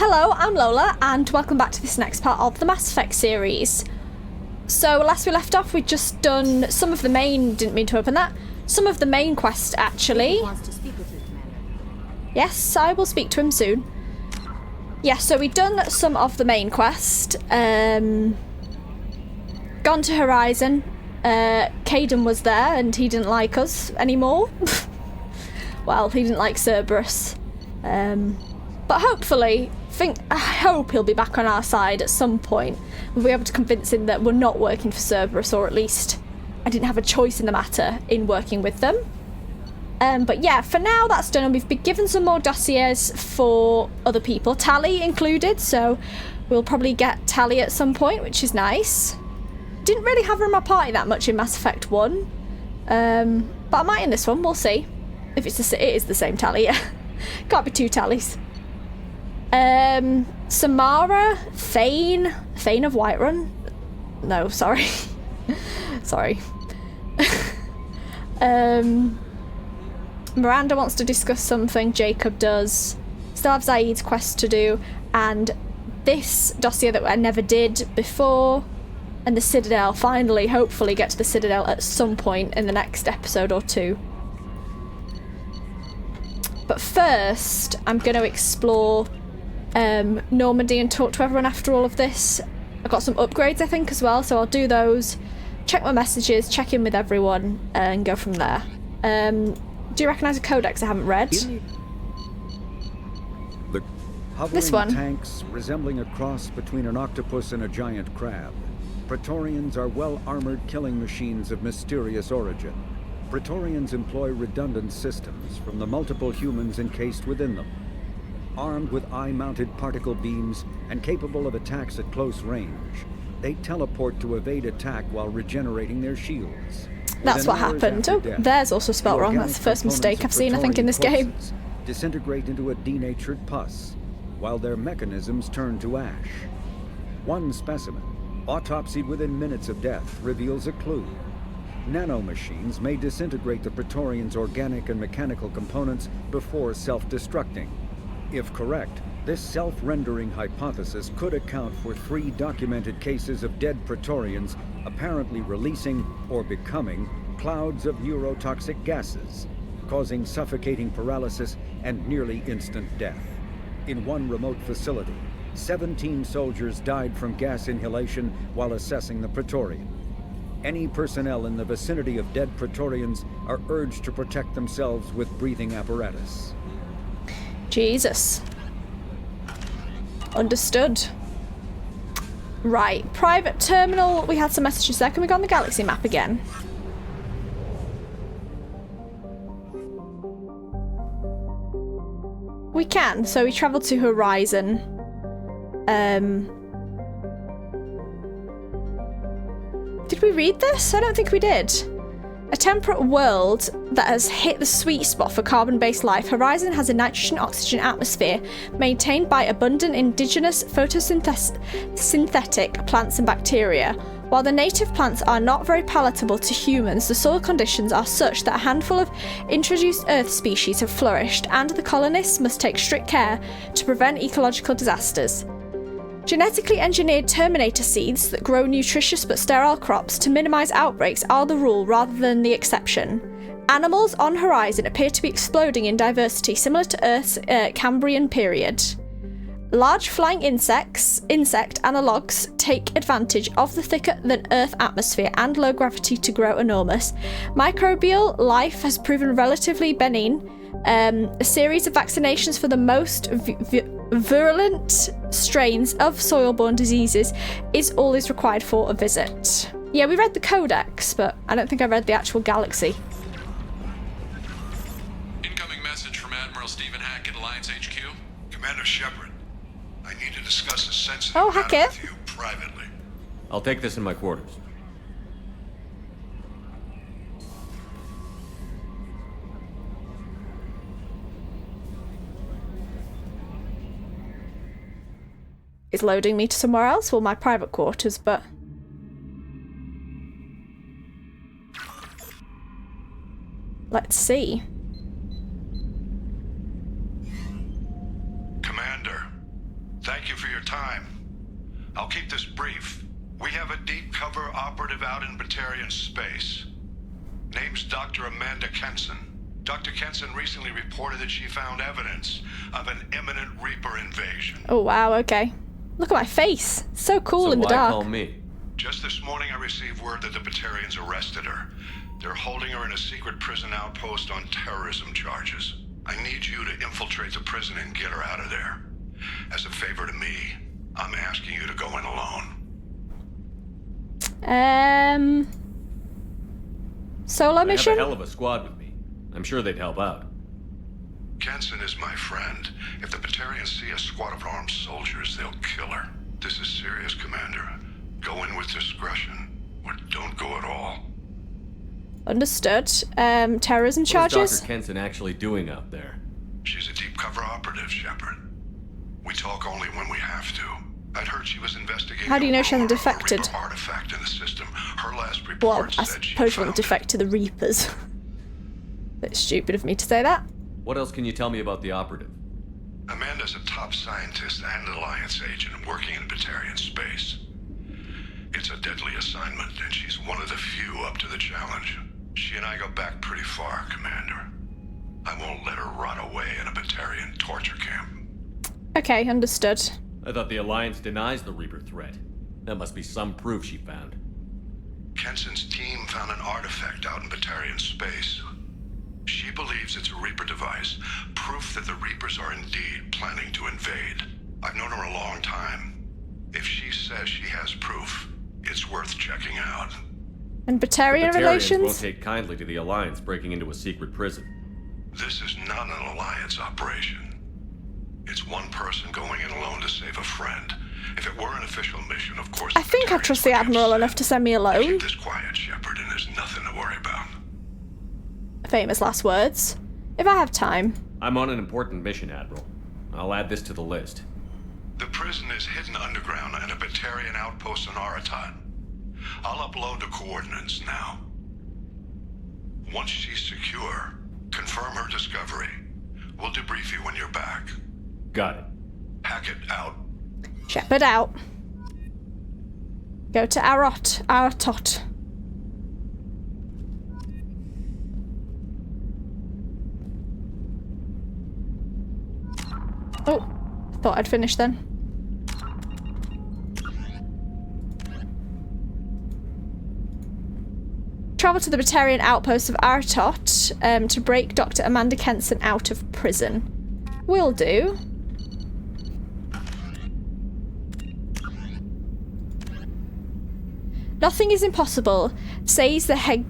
Hello, I'm Lola, and welcome back to this next part of the Mass Effect series. So, last we left off, we'd just done some of the main... Didn't mean to open that. Some of the main quest, actually. He wants to speak with you, Commander. Yes, I will speak to him soon. Yes, so we'd done some of the main quest. Gone to Horizon. Caden was there, and he didn't like us anymore. Well, he didn't like Cerberus. But hopefully... I hope he'll be back on our side at some point. We'll be able to convince him that we're not working for Cerberus, or at least I didn't have a choice in the matter in working with them. But yeah, for now that's done, and we've been given some more dossiers for other people, Tally included, so we'll probably get Tally at some point, which is nice. Didn't really have her in my party that much in Mass Effect 1, but I might in this one, we'll see. If it is the same Tally, yeah. Can't be two Tallies. Samara, Thane of Whiterun. No, sorry. Sorry. Miranda wants to discuss something, Jacob does. Still have Zaid's quest to do, and this dossier that I never did before, and the Citadel, finally, hopefully get to the Citadel at some point in the next episode or two. But first, I'm going to explore Normandy and talk to everyone after all of this. I've got some upgrades I think as well, so I'll do those, check my messages, check in with everyone, and go from there. Do you recognise a Codex I haven't read? The this one. Tanks resembling a cross between an octopus and a giant crab. Praetorians are well-armored killing machines of mysterious origin. Praetorians employ redundant systems from the multiple humans encased within them. Armed with eye-mounted particle beams and capable of attacks at close range, they teleport to evade attack while regenerating their shields. That's what happened. Oh, there's also spelled wrong. That's the first mistake I've seen, I think, in this game. Disintegrate into a denatured pus, while their mechanisms turn to ash. One specimen, autopsied within minutes of death, reveals a clue. Nanomachines may disintegrate the Praetorians' organic and mechanical components before self-destructing. If correct, this self-rendering hypothesis could account for 3 documented cases of dead Praetorians apparently releasing or becoming clouds of neurotoxic gases, causing suffocating paralysis and nearly instant death. In one remote facility, 17 soldiers died from gas inhalation while assessing the Praetorian. Any personnel in the vicinity of dead Praetorians are urged to protect themselves with breathing apparatus. Jesus. Understood. Right, private terminal. We had some messages there. Can we go on the galaxy map again? We can. So we travelled to Horizon. Did we read this? I don't think we did. A temperate world that has hit the sweet spot for carbon-based life, Horizon has a nitrogen-oxygen atmosphere maintained by abundant indigenous photosynthetic plants and bacteria. While the native plants are not very palatable to humans, the soil conditions are such that a handful of introduced Earth species have flourished, and the colonists must take strict care to prevent ecological disasters. Genetically engineered Terminator seeds that grow nutritious but sterile crops to minimise outbreaks are the rule rather than the exception. Animals on Horizon appear to be exploding in diversity, similar to Earth's Cambrian period. Large flying insect analogues take advantage of the thicker than Earth atmosphere and low gravity to grow enormous. Microbial life has proven relatively benign. A series of vaccinations for the most virulent strains of soil-borne diseases is all is required for a visit. Yeah, we read the Codex, but I don't think I read the actual galaxy. Incoming message from Admiral Stephen Hackett, Alliance HQ. Commander Shepard, I need to discuss a sensitive Oh, matter Hackett. with you privately. I'll take this in my quarters. It's loading me to somewhere else, well, my private quarters, but... Let's see. Commander, Thank you for your time. I'll keep this brief. We have a deep cover operative out in Batarian space. Name's Dr. Amanda Kenson. Dr. Kenson recently reported that she found evidence of an imminent Reaper invasion. Oh wow, okay. Look at my face. So cool in the why dark. call me? Just this morning I received word that the Batarians arrested her. They're holding her in a secret prison outpost on terrorism charges. I need you to infiltrate the prison and get her out of there. As a favor to me, I'm asking you to go in alone. Solo I mission? have a hell of a squad with me. I'm sure they'd help out. Kenson is my friend. If the Batarians see a squad of armed soldiers, they'll kill her. This is serious, Commander. Go in with discretion, or don't go at all. Understood. Terrorism charges? What is Dr. Kenson actually doing out there? She's a deep cover operative, Shepard. We talk only when we have to. I'd heard she was investigating. How do you know she hasn't a rumor of a defected? Reaper artifact in the system. Her last report Well, I said she suppose she found wouldn't defect to the Reapers. Bit stupid of me to say that. What else can you tell me about the operative? Amanda's a top scientist and Alliance agent working in Batarian space. It's a deadly assignment, and she's one of the few up to the challenge. She and I go back pretty far, Commander. I won't let her rot away in a Batarian torture camp. Okay, understood. I thought the Alliance denies the Reaper threat. That must be some proof she found. Kenson's team found an artifact out in Batarian space. She believes it's a Reaper device, proof that the Reapers are indeed planning to invade. I've known her a long time. If she says she has proof, it's worth checking out. And The Batarian Batarians relations? won't take kindly to the Alliance breaking into a secret prison. This is not an Alliance operation. It's one person going in alone to save a friend. If it were an official mission, of course. I think I trust the Admiral enough to send me alone. Keep this quiet, Shepard, and there's nothing to worry about. Famous last words. If I have time. I'm on an important mission, Admiral. I'll add this to the list. The prison is hidden underground in a Batarian outpost on Aratott. I'll upload the coordinates now. Once she's secure, confirm her discovery. We'll debrief you when you're back. Got it. Hackett out. Shepard out. Go to Aratott. Oh, thought I'd finished then. Travel to the Batarian outpost of Aratott to break Dr. Amanda Kenson out of prison. Will do. Nothing is impossible, says the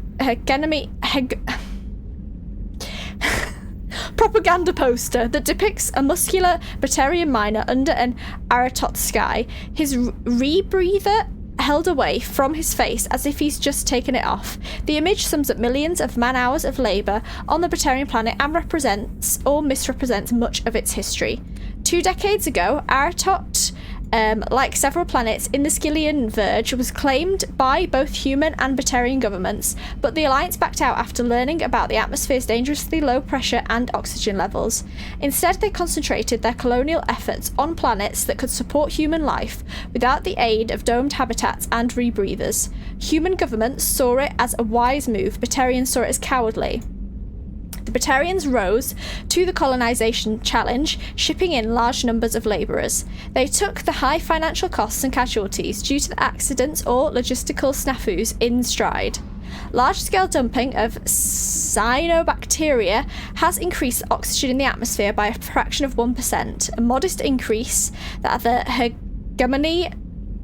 propaganda poster that depicts a muscular Batarian miner under an Aratott sky, his rebreather held away from his face as if he's just taken it off. The image sums up millions of man-hours of labour on the Batarian planet and represents or misrepresents much of its history. 2 decades ago, Aratott, like several planets in the Skyllian Verge, was claimed by both human and Batarian governments, but the Alliance backed out after learning about the atmosphere's dangerously low pressure and oxygen levels. Instead, they concentrated their colonial efforts on planets that could support human life without the aid of domed habitats and rebreathers. Human governments saw it as a wise move, Batarians saw it as cowardly. The Batarians rose to the colonization challenge, shipping in large numbers of labourers. They took the high financial costs and casualties due to the accidents or logistical snafus in stride. Large-scale dumping of cyanobacteria has increased oxygen in the atmosphere by a fraction of 1%, a modest increase that the hegemony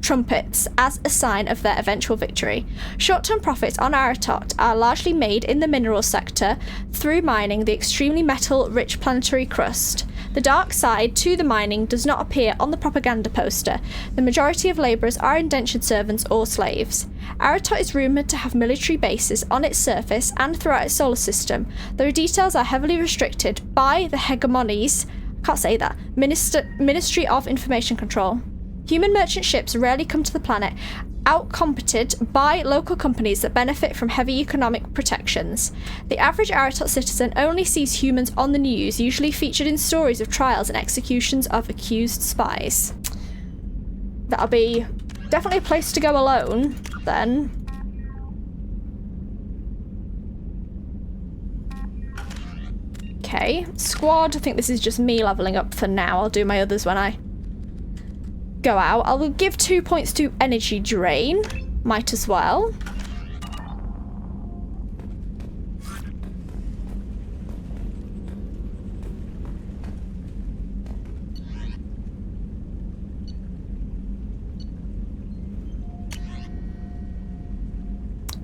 trumpets as a sign of their eventual victory. Short-term profits on Aratott are largely made in the minerals sector through mining the extremely metal-rich planetary crust. The dark side to the mining does not appear on the propaganda poster. The majority of labourers are indentured servants or slaves. Aratott is rumoured to have military bases on its surface and throughout its solar system, though details are heavily restricted by the hegemony's Ministry of Information Control. Human merchant ships rarely come to the planet, outcompeted by local companies that benefit from heavy economic protections. The average Aratott citizen only sees humans on the news, usually featured in stories of trials and executions of accused spies. That'll be definitely a place to go alone, then. Okay, squad. I think this is just me leveling up for now. I'll do my others when I go out. I'll give 2 points to energy drain. Might as well.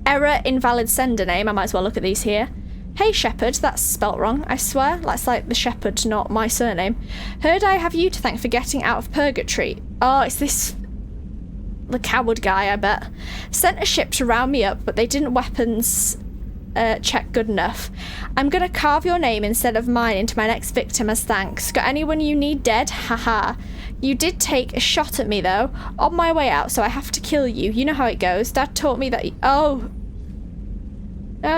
Error, invalid sender name. I might as well look at these here. Hey Shepard, that's spelt wrong, I swear. That's like the Shepherd, not my surname. Heard I have you to thank for getting out of purgatory. Oh, it's this... the coward guy, I bet. Sent a ship to round me up, but they didn't weapons check good enough. I'm gonna carve your name instead of mine into my next victim as thanks. Got anyone you need dead? Haha. You did take a shot at me though, on my way out, so I have to kill you. You know how it goes. Dad taught me that oh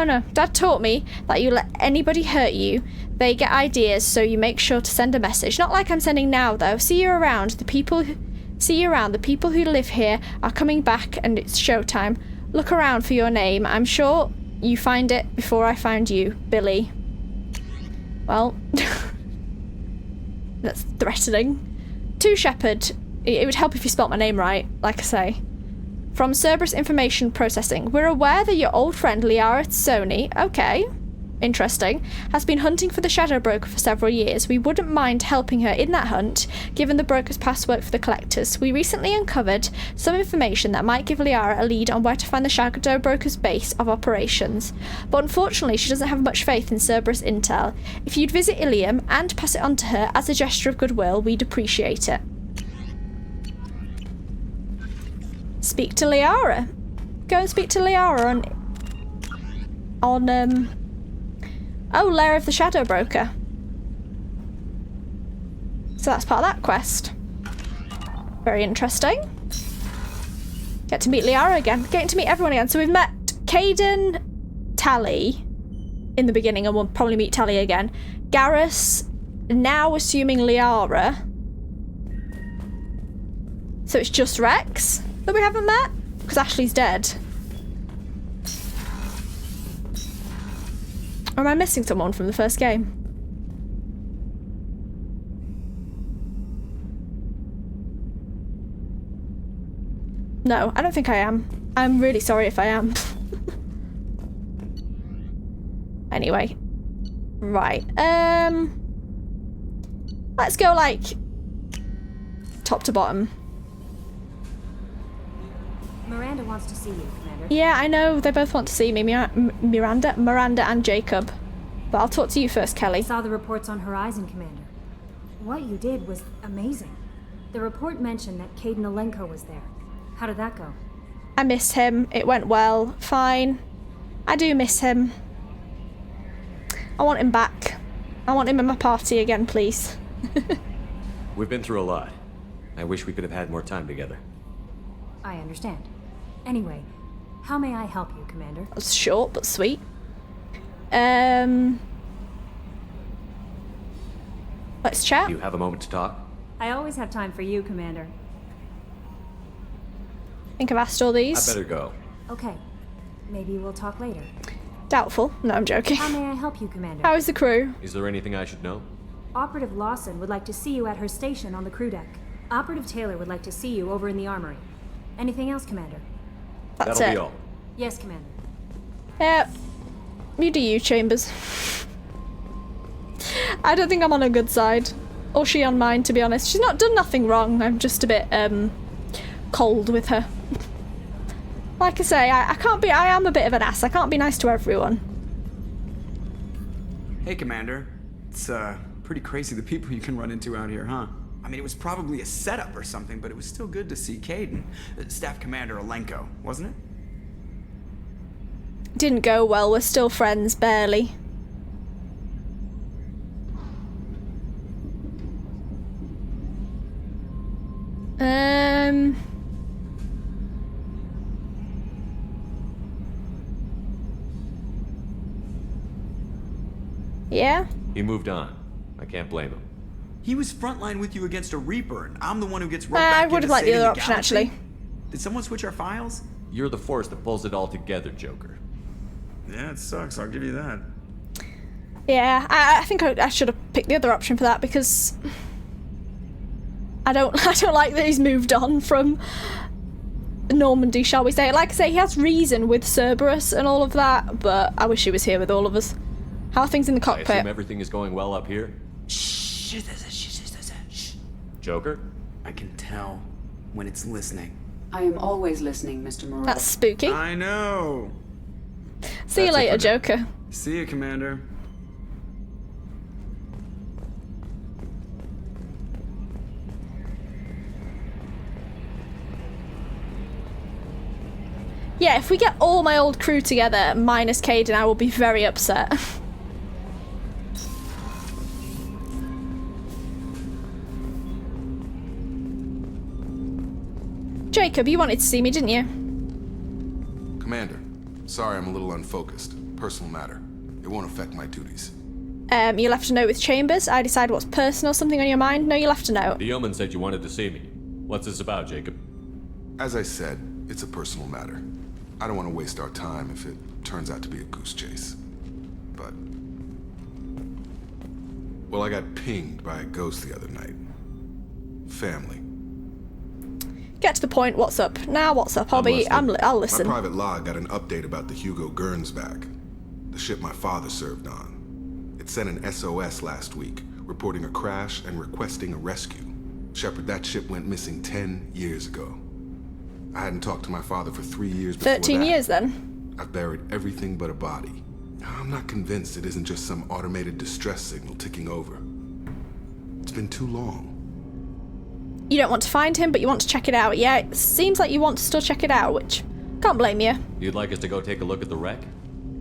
no. Dad taught me that you let anybody hurt you. They get ideas, so you make sure to send a message. Not like I'm sending now though. See you around. The people who live here are coming back and it's showtime. Look around for your name. I'm sure you find it before I find you, Billy. Well, that's threatening. To Shepard, it would help if you spelt my name right, like I say. From Cerberus Information Processing, we're aware that your old friend Liara Tsoni, okay, interesting, has been hunting for the Shadow Broker for several years. We wouldn't mind helping her in that hunt, given the broker's past work for the Collectors. We recently uncovered some information that might give Liara a lead on where to find the Shadow Broker's base of operations, but unfortunately she doesn't have much faith in Cerberus intel. If you'd visit Ilium and pass it on to her as a gesture of goodwill, we'd appreciate it. Speak to Liara. Go and speak to Liara on oh, Lair of the Shadow Broker. So that's part of that quest. Very interesting. Get to meet Liara again. Getting to meet everyone again. So we've met Caden, Tally in the beginning, and we'll probably meet Tally again. Garrus, now assuming Liara. So it's just Rex that we haven't met? Because Ashley's dead. Or am I missing someone from the first game? No, I don't think I am. I'm really sorry if I am. Anyway. Right. Let's go, like, top to bottom. Miranda wants to see you, Commander. Yeah, I know. They both want to see me. Miranda and Jacob. But I'll talk to you first, Kelly. I saw the reports on Horizon, Commander. What you did was amazing. The report mentioned that Caden Alenko was there. How did that go? I miss him. It went well. Fine. I do miss him. I want him back. I want him in my party again, please. We've been through a lot. I wish we could have had more time together. I understand. Anyway, how may I help you, Commander? That's short but sweet. Let's chat. You have a moment to talk? I always have time for you, Commander. I think I've asked all these. I better go. Okay. Maybe we'll talk later. Doubtful. No, I'm joking. How may I help you, Commander? How is the crew? Is there anything I should know? Operative Lawson would like to see you at her station on the crew deck. Operative Taylor would like to see you over in the armory. Anything else, Commander? That's That'll it. be all. Yes, Commander. Yep. You do you, Chambers. I don't think I'm on her good side. Or she on mine, to be honest. She's not done nothing wrong. I'm just a bit, cold with her. Like I say, I am a bit of an ass. I can't be nice to everyone. Hey, Commander. It's, pretty crazy the people you can run into out here, huh? I mean, it was probably a setup or something, but it was still good to see Caden. Staff Commander Alenko, wasn't it? Didn't go well. We're still friends, barely. Yeah? He moved on. I can't blame him. He was frontline with you against a Reaper, and I'm the one who gets roped I back would into have liked the saving other option, galaxy? actually. Did someone switch our files? You're the force that pulls it all together, Joker. Yeah, it sucks, I'll give you that. Yeah, I think I should have picked the other option for that because I don't like that he's moved on from Normandy, shall we say. Like I say, he has reason with Cerberus and all of that, but I wish he was here with all of us. How are things in the I cockpit? assume everything is going well up here. Shh. Joker? I can tell when it's listening. I am always listening, Mr. Moreau. That's spooky. I know. See you That's it later, for now. Joker. See you, Commander. Yeah, if we get all my old crew together, minus Caden, I will be very upset. Jacob, you wanted to see me, didn't you? Commander, sorry I'm a little unfocused. Personal matter. It won't affect my duties. You left a note with Chambers. I decide what's personal, something on your mind. No, you left a note. The yeoman said you wanted to see me. What's this about, Jacob? As I said, it's a personal matter. I don't want to waste our time if it turns out to be a goose chase. But... well, I got pinged by a ghost the other night. Family. Get to the point. What's up? Now, what's up? I'll My listen. private log got an update about the Hugo Gernsback, the ship my father served on. It sent an SOS last week, reporting a crash and requesting a rescue. Shepard, that ship went missing 10 years ago. I hadn't talked to my father for 3 years before 13 that. years, then. I've buried everything but a body. I'm not convinced it isn't just some automated distress signal ticking over. It's been too long. You don't want to find him, but you want to check it out. Yeah, it seems like you want to still check it out, which can't blame you. You'd like us to go take a look at the wreck?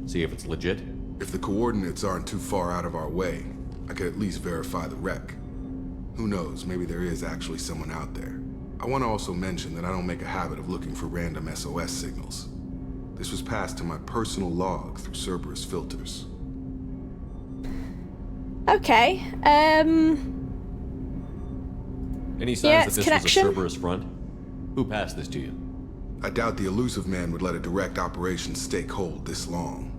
See if it's legit? If the coordinates aren't too far out of our way, I could at least verify the wreck. Who knows, maybe there is actually someone out there. I want to also mention that I don't make a habit of looking for random SOS signals. This was passed to my personal log through Cerberus filters. Okay, Any signs Yeah, that it's this connection. was a Cerberus front? Who passed this to you? I doubt the elusive man would let a direct operation stake hold this long.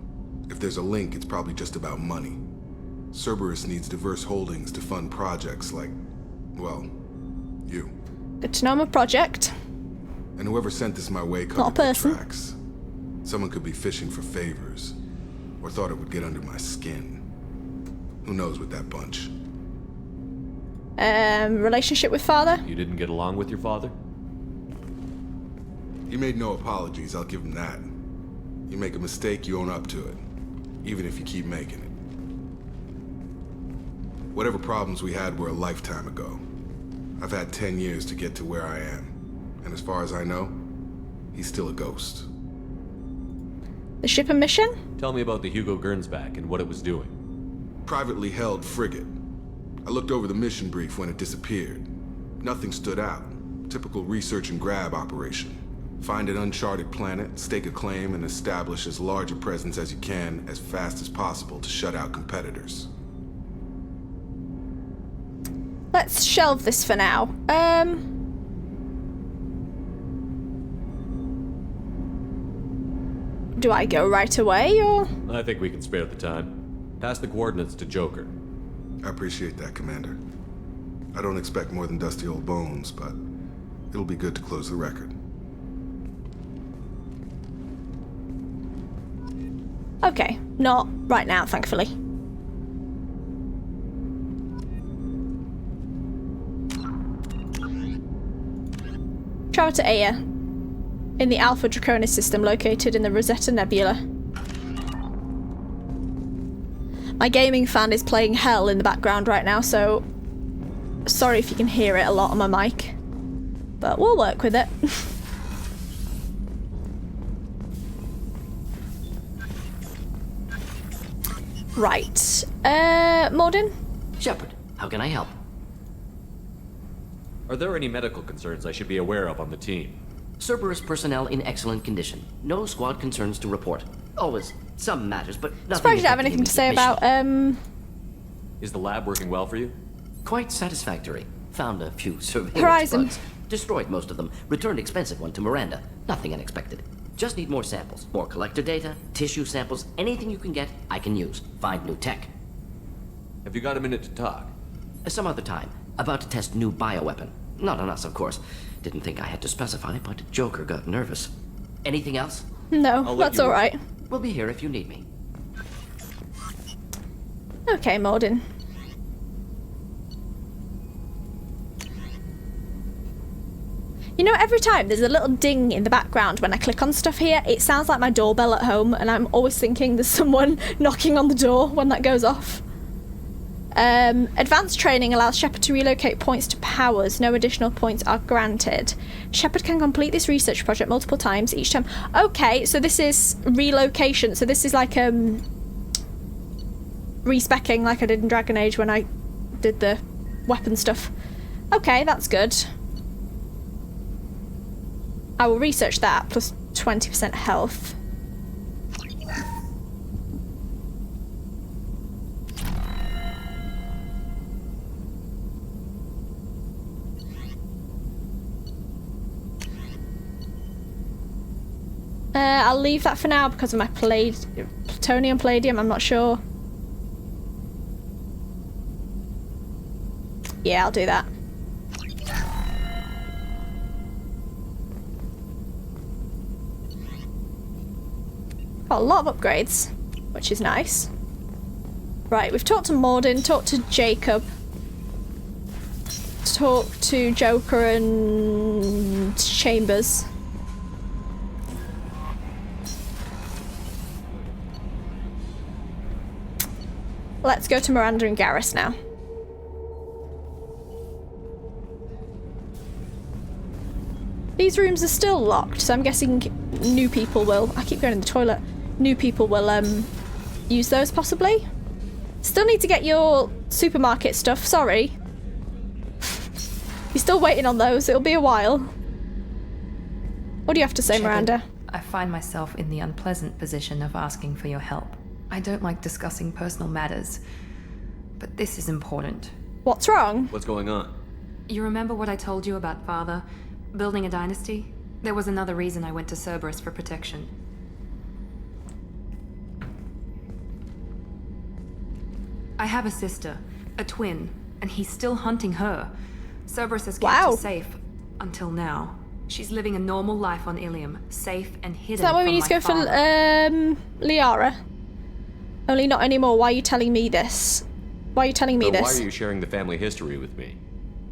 If there's a link, it's probably just about money. Cerberus needs diverse holdings to fund projects like, well, you. good to know I'm a project. And whoever sent this my way Not a covered the person. tracks. Someone could be fishing for favors, or thought it would get under my skin. Who knows with that bunch? Relationship with father? You didn't get along with your father? He made no apologies, I'll give him that. You make a mistake, you own up to it, even if you keep making it. Whatever problems we had were a lifetime ago. I've had 10 years to get to where I am, and as far as I know, he's still a ghost. The ship and mission? Tell me about the Hugo Gernsback and what it was doing. Privately held frigate. I looked over the mission brief when it disappeared. Nothing stood out. Typical research and grab operation. Find an uncharted planet, stake a claim, and establish as large a presence as you can as fast as possible to shut out competitors. Let's shelve this for now. Do I go right away, or? I think we can spare the time. Pass the coordinates to Joker. I appreciate that, Commander. I don't expect more than dusty old bones, but it'll be good to close the record. Okay, not right now, thankfully. Travel to Aya, in the Alpha Draconis system located in the Rosetta Nebula. My gaming fan is playing Hell in the background right now, so sorry if you can hear it a lot on my mic, but we'll work with it. Right. Morden? Shepard, how can I help? Are there any medical concerns I should be aware of on the team? Cerberus personnel in excellent condition. No squad concerns to report. Always some matters, but nothing. Surprised you don't have affecting anything to say immediate about, mission. Is the lab working well for you? Quite satisfactory. Found a few surveillance Horizon. bugs. Destroyed most of them. Returned expensive one to Miranda. Nothing unexpected. Just need more samples. More collector data, tissue samples, anything you can get, I can use. Find new tech. Have you got a minute to talk? Some other time. About to test new bioweapon. Not on us, of course. Didn't think I had to specify, but Joker got nervous. Anything else? No, that's all right. We'll be here if you need me. Okay, Morden. You know, every time there's a little ding in the background when I click on stuff here, it sounds like my doorbell at home, and I'm always thinking there's someone knocking on the door when that goes off. Advanced training allows Shepard to relocate points to powers. No additional points are granted. Shepard can complete this research project multiple times each time. Okay, so this is relocation. So this is like respecking like I did in Dragon Age when I did the weapon stuff. Okay, that's good. I will research that, plus 20% health. I'll leave that for now because of my plutonium palladium, I'm not sure. Yeah, I'll do that. Got a lot of upgrades, which is nice. Right, we've talked to Morden, talked to Jacob, talked to Joker and Chambers. Let's go to Miranda and Garrus now. These rooms are still locked, so I'm guessing new people will... I keep going in the toilet. New people will use those, possibly. Still need to get your supermarket stuff, sorry. You're still waiting on those, it'll be a while. What do you have to say, Shepard, Miranda? I find myself in the unpleasant position of asking for your help. I don't like discussing personal matters, but this is important. What's wrong? What's going on? You remember what I told you about Father? Building a dynasty? There was another reason I went to Cerberus for protection. I have a sister, a twin, and he's still hunting her. Cerberus has kept her safe, until now. She's living a normal life on Ilium, safe and hidden. Is that why we need to go for Liara? Only not anymore. Why are you telling me this? Why are you telling me this? Why are you sharing the family history with me?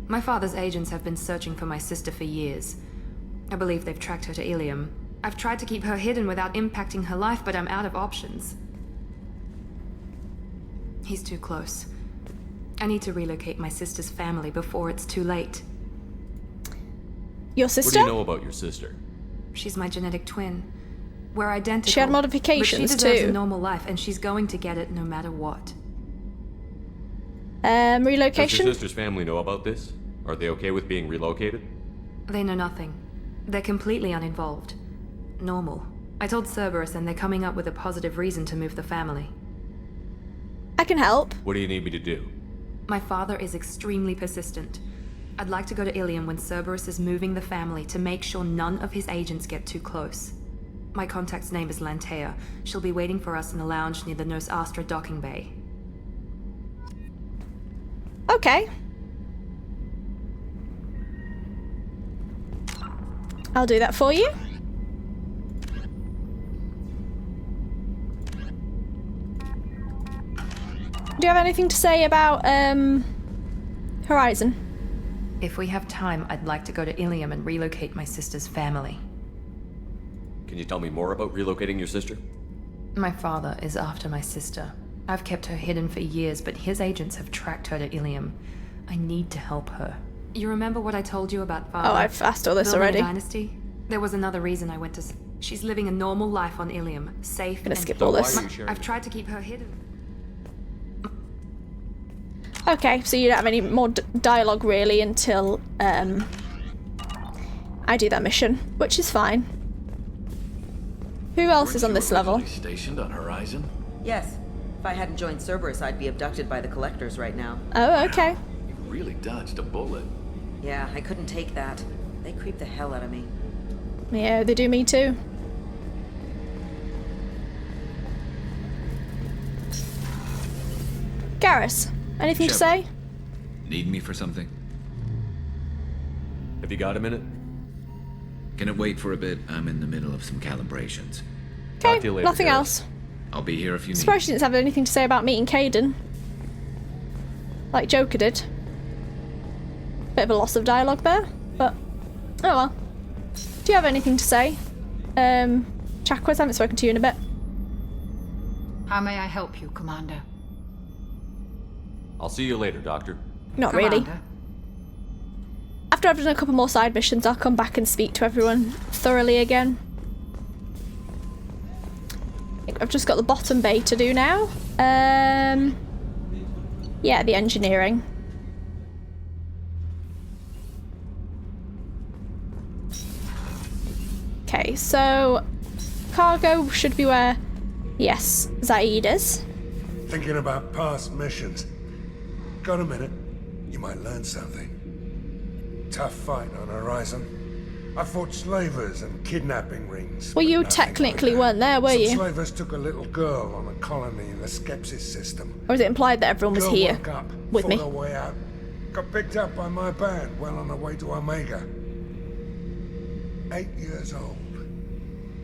My father's agents have been searching for my sister for years. I believe they've tracked her to Ilium. I've tried to keep her hidden without impacting her life, but I'm out of options. He's too close. I need to relocate my sister's family before it's too late. Your sister? What do you know about your sister? She's my genetic twin. We're identical. She had modifications but she deserves too. a normal life, and she's going to get it no matter what. Relocation? Does your sister's family know about this? Are they okay with being relocated? They know nothing. They're completely uninvolved. Normal. I told Cerberus, and they're coming up with a positive reason to move the family. I can help. What do you need me to do? My father is extremely persistent. I'd like to go to Ilium when Cerberus is moving the family to make sure none of his agents get too close. My contact's name is Lantea. She'll be waiting for us in a lounge near the Nos Astra docking bay. Okay. I'll do that for you. Do you have anything to say about, Horizon? If we have time, I'd like to go to Ilium and relocate my sister's family. Can you tell me more about relocating your sister? My father is after my sister. I've kept her hidden for years, but his agents have tracked her to Ilium. I need to help her. You remember what I told you about Father? Oh, I've asked all this Building already. A dynasty? There was another reason I went to... She's living a normal life on Ilium, safe I'm gonna and... skip all this. I've tried to keep her hidden. Okay, so you don't have any more dialogue really until I do that mission, which is fine. Who else is on this level? Stationed on Horizon? Yes. If I hadn't joined Cerberus, I'd be abducted by the Collectors right now. Oh, okay. really dodged a bullet. Yeah, I couldn't take that. They creep the hell out of me. Yeah, they do me too. Garrus, anything to say? Need me for something? Have you got a minute? Can it wait for a bit? I'm in the middle of some calibrations. Talk to you later, Nothing Garrus. else. I'll be here if you need. Surprised you didn't have anything to say about meeting Caden. Like Joker did. Bit of a loss of dialogue there, but oh well. Do you have anything to say? Chakwas, I haven't spoken to you in a bit. How may I help you, Commander? I'll see you later, Doctor. Not really. After I've done a couple more side missions, I'll come back and speak to everyone thoroughly again. I think I've just got the bottom bay to do now. Yeah, the engineering. Okay, so cargo should be where, yes, Zaid is. Thinking about past missions. Got a minute? You might learn something. Tough fight on Horizon. I fought slavers and kidnapping rings. Well, you technically weren't there, were you? Some slavers took a little girl on a colony in the Skepsis system. Or is it implied that everyone was Girl here woke up, with me? fought her way out. Got picked up by my band well on her way to Omega. 8 years old.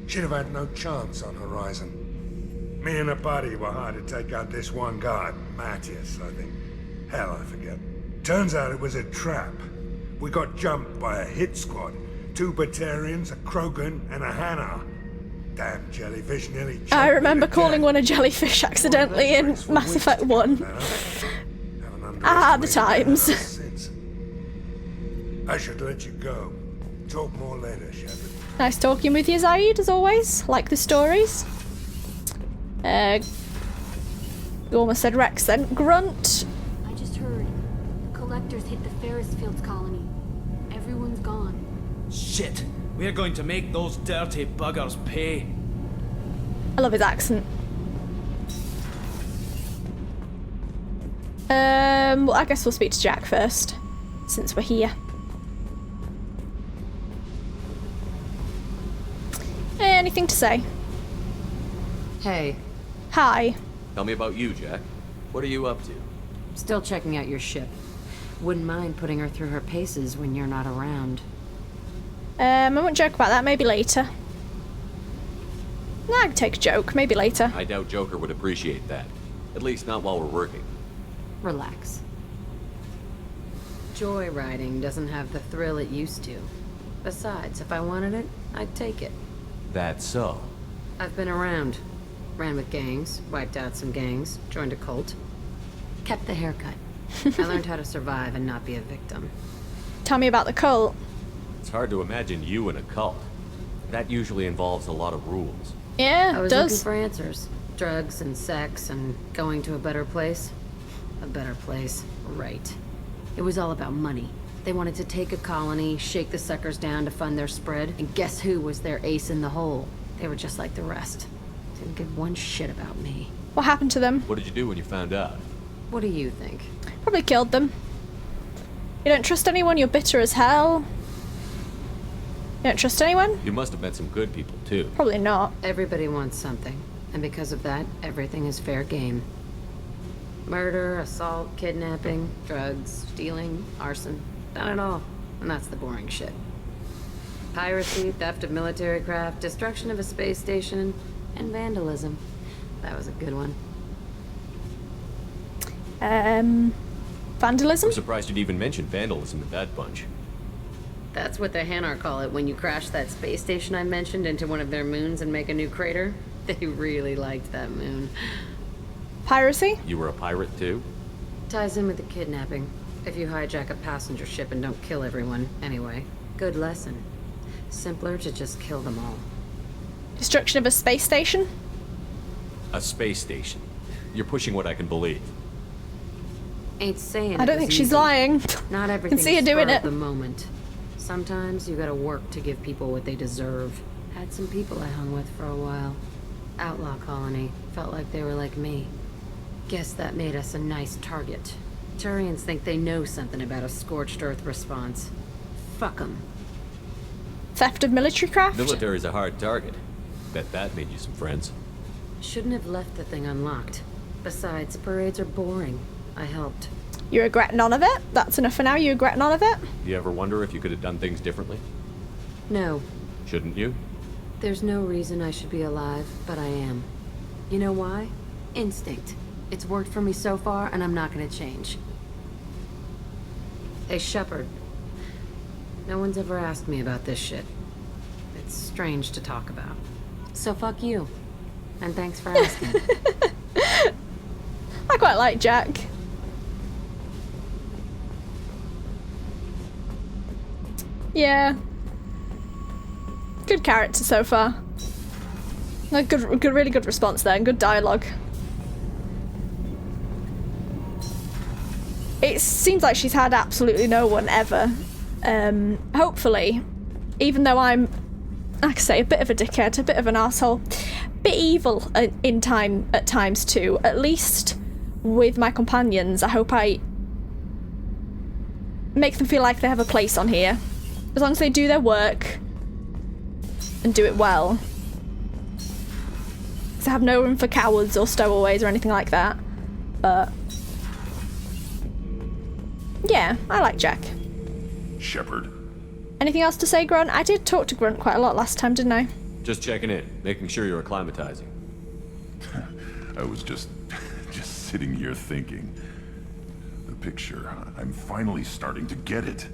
She'd have had no chance on Horizon. Me and a buddy were hired to take out this one guy, Matthias, I think. Hell, I forget. Turns out it was a trap. We got jumped by a hit squad. 2 Batarians, a Krogan, and a Hanar. Damn jellyfish nearly choked I remember me to calling death. one a jellyfish accidentally in Mass Effect 1. The times. Since. I should let you go. Talk more later, Shepard. Nice talking with you, Zaid, as always. Like the stories. You almost said Rex then. Grunt. I just heard. Collectors hit the Ferris Fields colony. Everyone's gone. Shit! We're going to make those dirty buggers pay. I love his accent. Well, I guess we'll speak to Jack first, since we're here. Anything to say? Hey. Hi. Tell me about you, Jack. What are you up to? Still checking out your ship. Wouldn't mind putting her through her paces when you're not around. I won't joke about that, maybe later. Nah, I can take a joke, maybe later. I doubt Joker would appreciate that. At least not while we're working. Relax. Joyriding doesn't have the thrill it used to. Besides, if I wanted it, I'd take it. That's so. I've been around. Ran with gangs, wiped out some gangs, joined a cult. Kept the haircut. I learned how to survive and not be a victim. Tell me about the cult. It's hard to imagine you in a cult. That usually involves a lot of rules. Yeah, I it was does. looking for answers. Drugs and sex and going to a better place. A better place, right. It was all about money. They wanted to take a colony, shake the suckers down to fund their spread, and guess who was their ace in the hole? They were just like the rest. Didn't give one shit about me. What happened to them? What did you do when you found out? What do you think? Probably killed them. You don't trust anyone, you're bitter as hell. You don't trust anyone? You must have met some good people, too. Probably not. Everybody wants something, and because of that, everything is fair game. Murder, assault, kidnapping, drugs, stealing, arson. Done it all. And that's the boring shit. Piracy, theft of military craft, destruction of a space station, and vandalism. That was a good one. Vandalism? I'm surprised you'd even mention vandalism in that bunch. That's what the Hanar call it when you crash that space station I mentioned into one of their moons and make a new crater. They really liked that moon. Piracy? You were a pirate, too? Ties in with the kidnapping. If you hijack a passenger ship and don't kill everyone, anyway. Good lesson. Simpler to just kill them all. Destruction of a space station? A space station. You're pushing what I can believe. Ain't saying I don't think she's lying. Not I everything can see her is doing spur it. of the moment. Sometimes you gotta work to give people what they deserve. Had some people I hung with for a while. Outlaw colony. Felt like they were like me. Guess that made us a nice target. Turians think they know something about a scorched earth response. Fuck 'em. Theft of military craft? Military's a hard target. Bet that made you some friends. Shouldn't have left the thing unlocked. Besides, parades are boring. I helped. You regret none of it? That's enough for now, you regret none of it? You ever wonder if you could have done things differently? No. Shouldn't you? There's no reason I should be alive, but I am. You know why? Instinct. It's worked for me so far, and I'm not gonna change. Hey, Shepard. No one's ever asked me about this shit. It's strange to talk about. So fuck you. And thanks for asking. I quite like Jack. Yeah. Good character so far. Like good, really good response there, and good dialogue. It seems like she's had absolutely no one ever. Hopefully, even though I'm, like I say, a bit of a dickhead, a bit of an asshole, a bit evil at times too, at least with my companions, I hope I make them feel like they have a place on here. As long as they do their work and do it well. Because I have no room for cowards or stowaways or anything like that. But yeah, I like Jack. Shepard. Anything else to say, Grunt? I did talk to Grunt quite a lot last time, didn't I? Just checking in, making sure you're acclimatizing. I was just sitting here thinking. The picture, I'm finally starting to get it.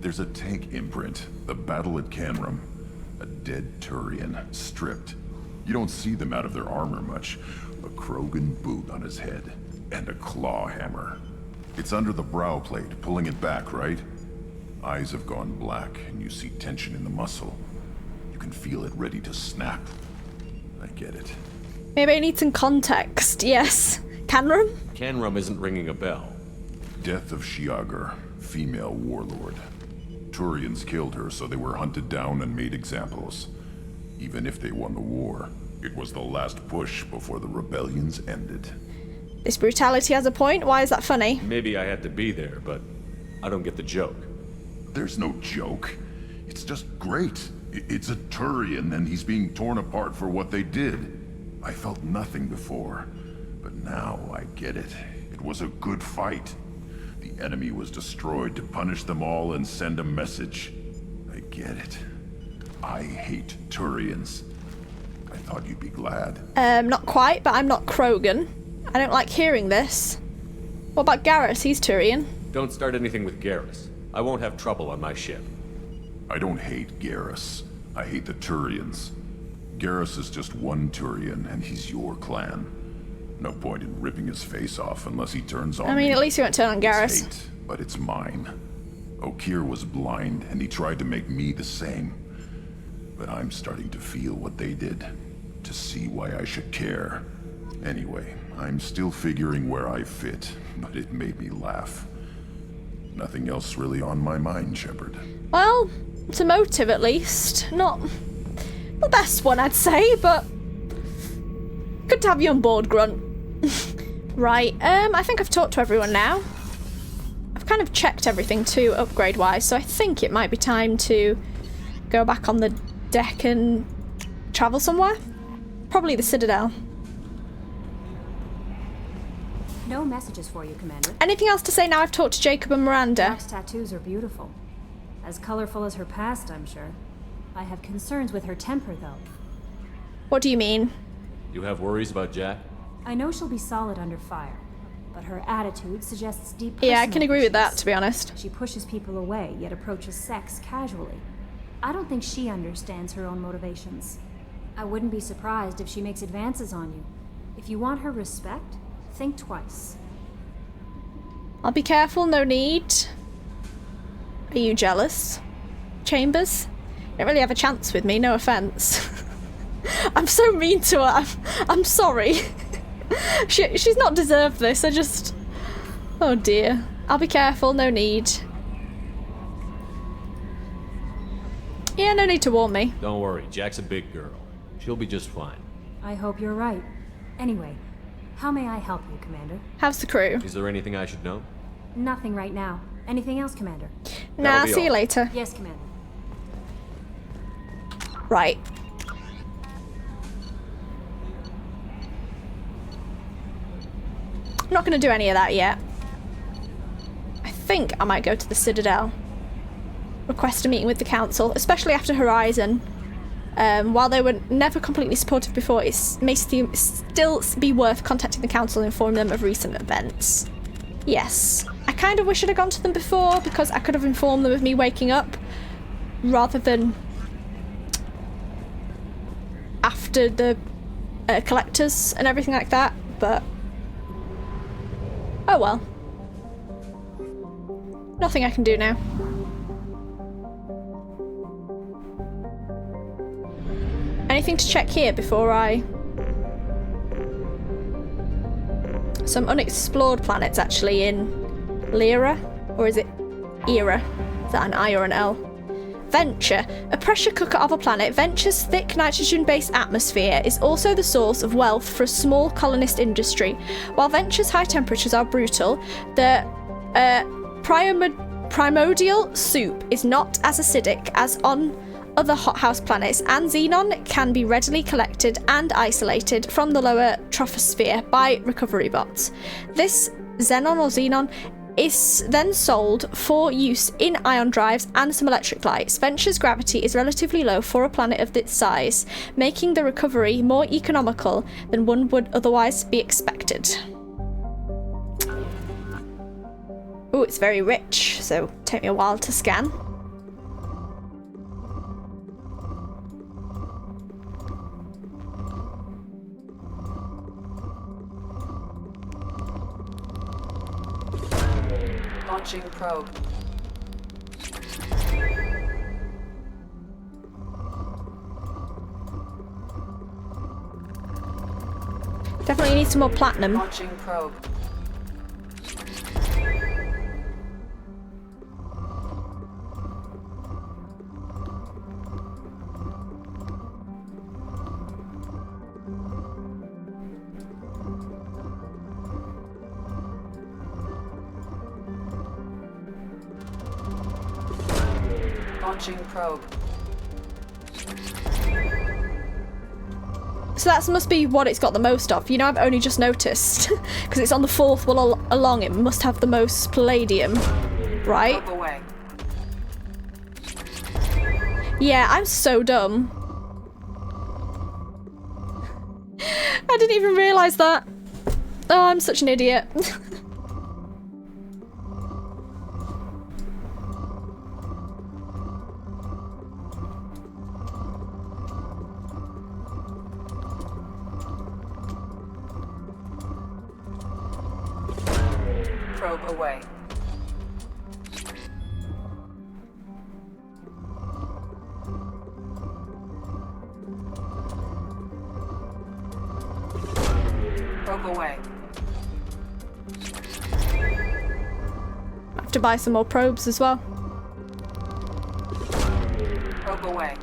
There's a tank imprint, the battle at Canrum. A dead Turian, stripped. You don't see them out of their armor much. A Krogan boot on his head, and a claw hammer. It's under the brow plate, pulling it back, right? Eyes have gone black, and you see tension in the muscle. You can feel it ready to snap. I get it. Maybe I need some context, yes. Canrum? Canrum isn't ringing a bell. Death of Shiagar, female warlord. Turians killed her, so they were hunted down and made examples. Even if they won the war, it was the last push before the rebellions ended. This brutality has a point. Why is that funny? Maybe I had to be there, but I don't get the joke. There's no joke. It's just great. It's a Turian, and he's being torn apart for what they did. I felt nothing before, but now I get it. It was a good fight. The enemy was destroyed to punish them all and send a message. I get it. I hate Turians. I thought you'd be glad. Not quite, but I'm not Krogan. I don't like hearing this. What about Garrus? He's Turian. Don't start anything with Garrus. I won't have trouble on my ship. I don't hate Garrus. I hate the Turians. Garrus is just one Turian, and he's your clan. No point in ripping his face off unless he turns on me. I mean, at least he won't turn on Garrus. It's hate, but it's mine. Okeer was blind, and he tried to make me the same. But I'm starting to feel what they did, to see why I should care. Anyway, I'm still figuring where I fit, but it made me laugh. Nothing else really on my mind, Shepard. Well, it's a motive at least. Not the best one, I'd say, but good to have you on board, Grunt. Right, I think I've talked to everyone now. I've kind of checked everything too, upgrade-wise, so I think it might be time to go back on the deck and travel somewhere. Probably the Citadel. No messages for you, Commander. Anything else to say now I've talked to Jacob and Miranda? Jack's tattoos are beautiful. As colorful as her past, I'm sure. I have concerns with her temper, though. What do you mean? You have worries about Jack? I know she'll be solid under fire, but her attitude suggests deep Yeah, I can personal agree with that, issues. to be honest. She pushes people away, yet approaches sex casually. I don't think she understands her own motivations. I wouldn't be surprised if she makes advances on you. If you want her respect, think twice. I'll be careful, no need. Are you jealous? Chambers? You don't really have a chance with me, no offense. I'm so mean to her. I'm sorry. She's not deserved this, I just... Oh dear. I'll be careful, no need. Yeah, no need to warn me. Don't worry, Jack's a big girl. She'll be just fine. I hope you're right. Anyway, how may I help you, Commander? How's the crew? Is there anything I should know? Nothing right now. Anything else, Commander? Nah, see you later. Yes, Commander. Right. I'm not going to do any of that yet. I think I might go to the Citadel. Request a meeting with the Council, especially after Horizon. While they were never completely supportive before, it may still be worth contacting the Council and informing them of recent events. Yes. I kind of wish I'd have gone to them before, because I could have informed them of me waking up, rather than after the collectors and everything like that, but oh well. Nothing I can do now. Anything to check here before I... Some unexplored planets actually in Lyra, or is it Era? Is that an I or an L? Venture, a pressure cooker of a planet, Venture's thick nitrogen-based atmosphere is also the source of wealth for a small colonist industry. While Venture's high temperatures are brutal, the primordial soup is not as acidic as on other hothouse planets, and xenon can be readily collected and isolated from the lower troposphere by recovery bots. This xenon is then sold for use in ion drives and some electric lights. Venture's gravity is relatively low for a planet of this size, making the recovery more economical than one would otherwise be expected. Oh, it's very rich, so take me a while to scan. Launching probe. Definitely need some more platinum. Launching probe. Launching probe. So that must be what it's got the most of. You know, I've only just noticed. Because it's on the fourth one along, it must have the most palladium. Right? Probe away. Yeah, I'm so dumb. I didn't even realise that. Oh, I'm such an idiot. Probe away. Probe away. I have to buy some more probes as well. Probe away.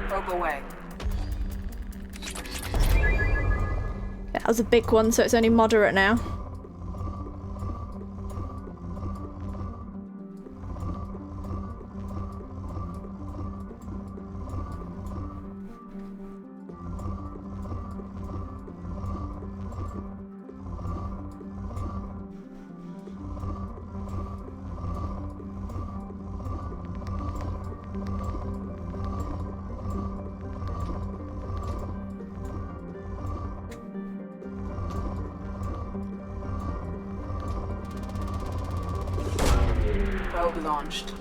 Probe away. That was a big one, so it's only moderate now. Probe launched.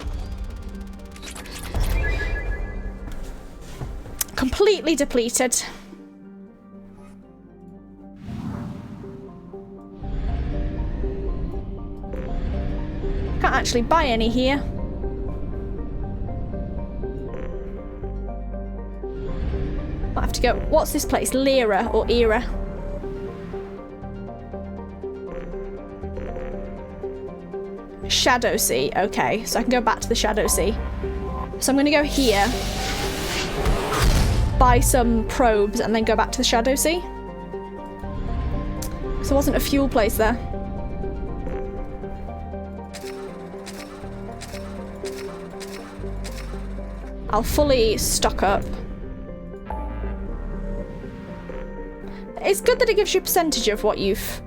Completely depleted. Can't actually buy any here. Might have to go. What's this place? Lyra or Era? Shadow Sea. Okay, so I can go back to the Shadow Sea. So I'm going to go here, buy some probes, and then go back to the Shadow Sea. Because there wasn't a fuel place there. I'll fully stock up. It's good that it gives you a percentage of what you've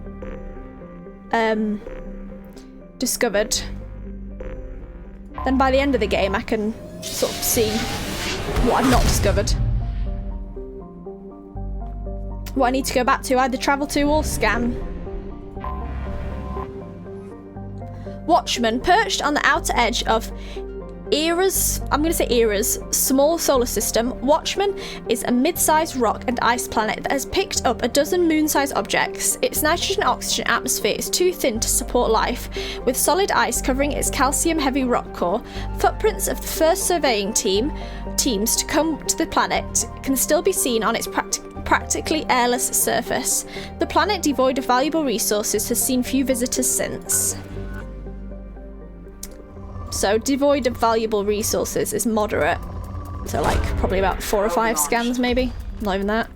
discovered. Then by the end of the game I can sort of see what I've not discovered. What I need to go back to, either travel to or scan. Watchman, perched on the outer edge of Era's small solar system, Watchman is a mid-sized rock and ice planet that has picked up a dozen moon-sized objects. Its nitrogen-oxygen atmosphere is too thin to support life, with solid ice covering its calcium-heavy rock core. Footprints of the first surveying teams to come to the planet can still be seen on its practically airless surface. The planet, devoid of valuable resources, has seen few visitors since. So devoid of valuable resources is moderate. So like probably about 4 or 5 scans maybe. Not even that.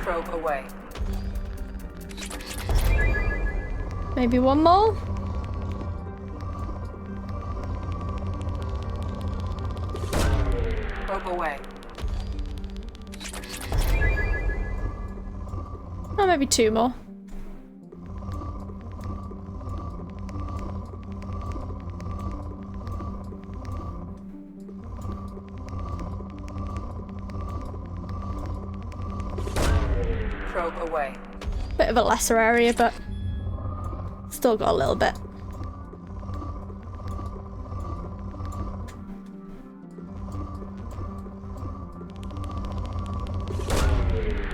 Probe away. Maybe one more? Probe away. Oh, maybe 2 more. Probe away. Bit of a lesser area, but still got a little bit.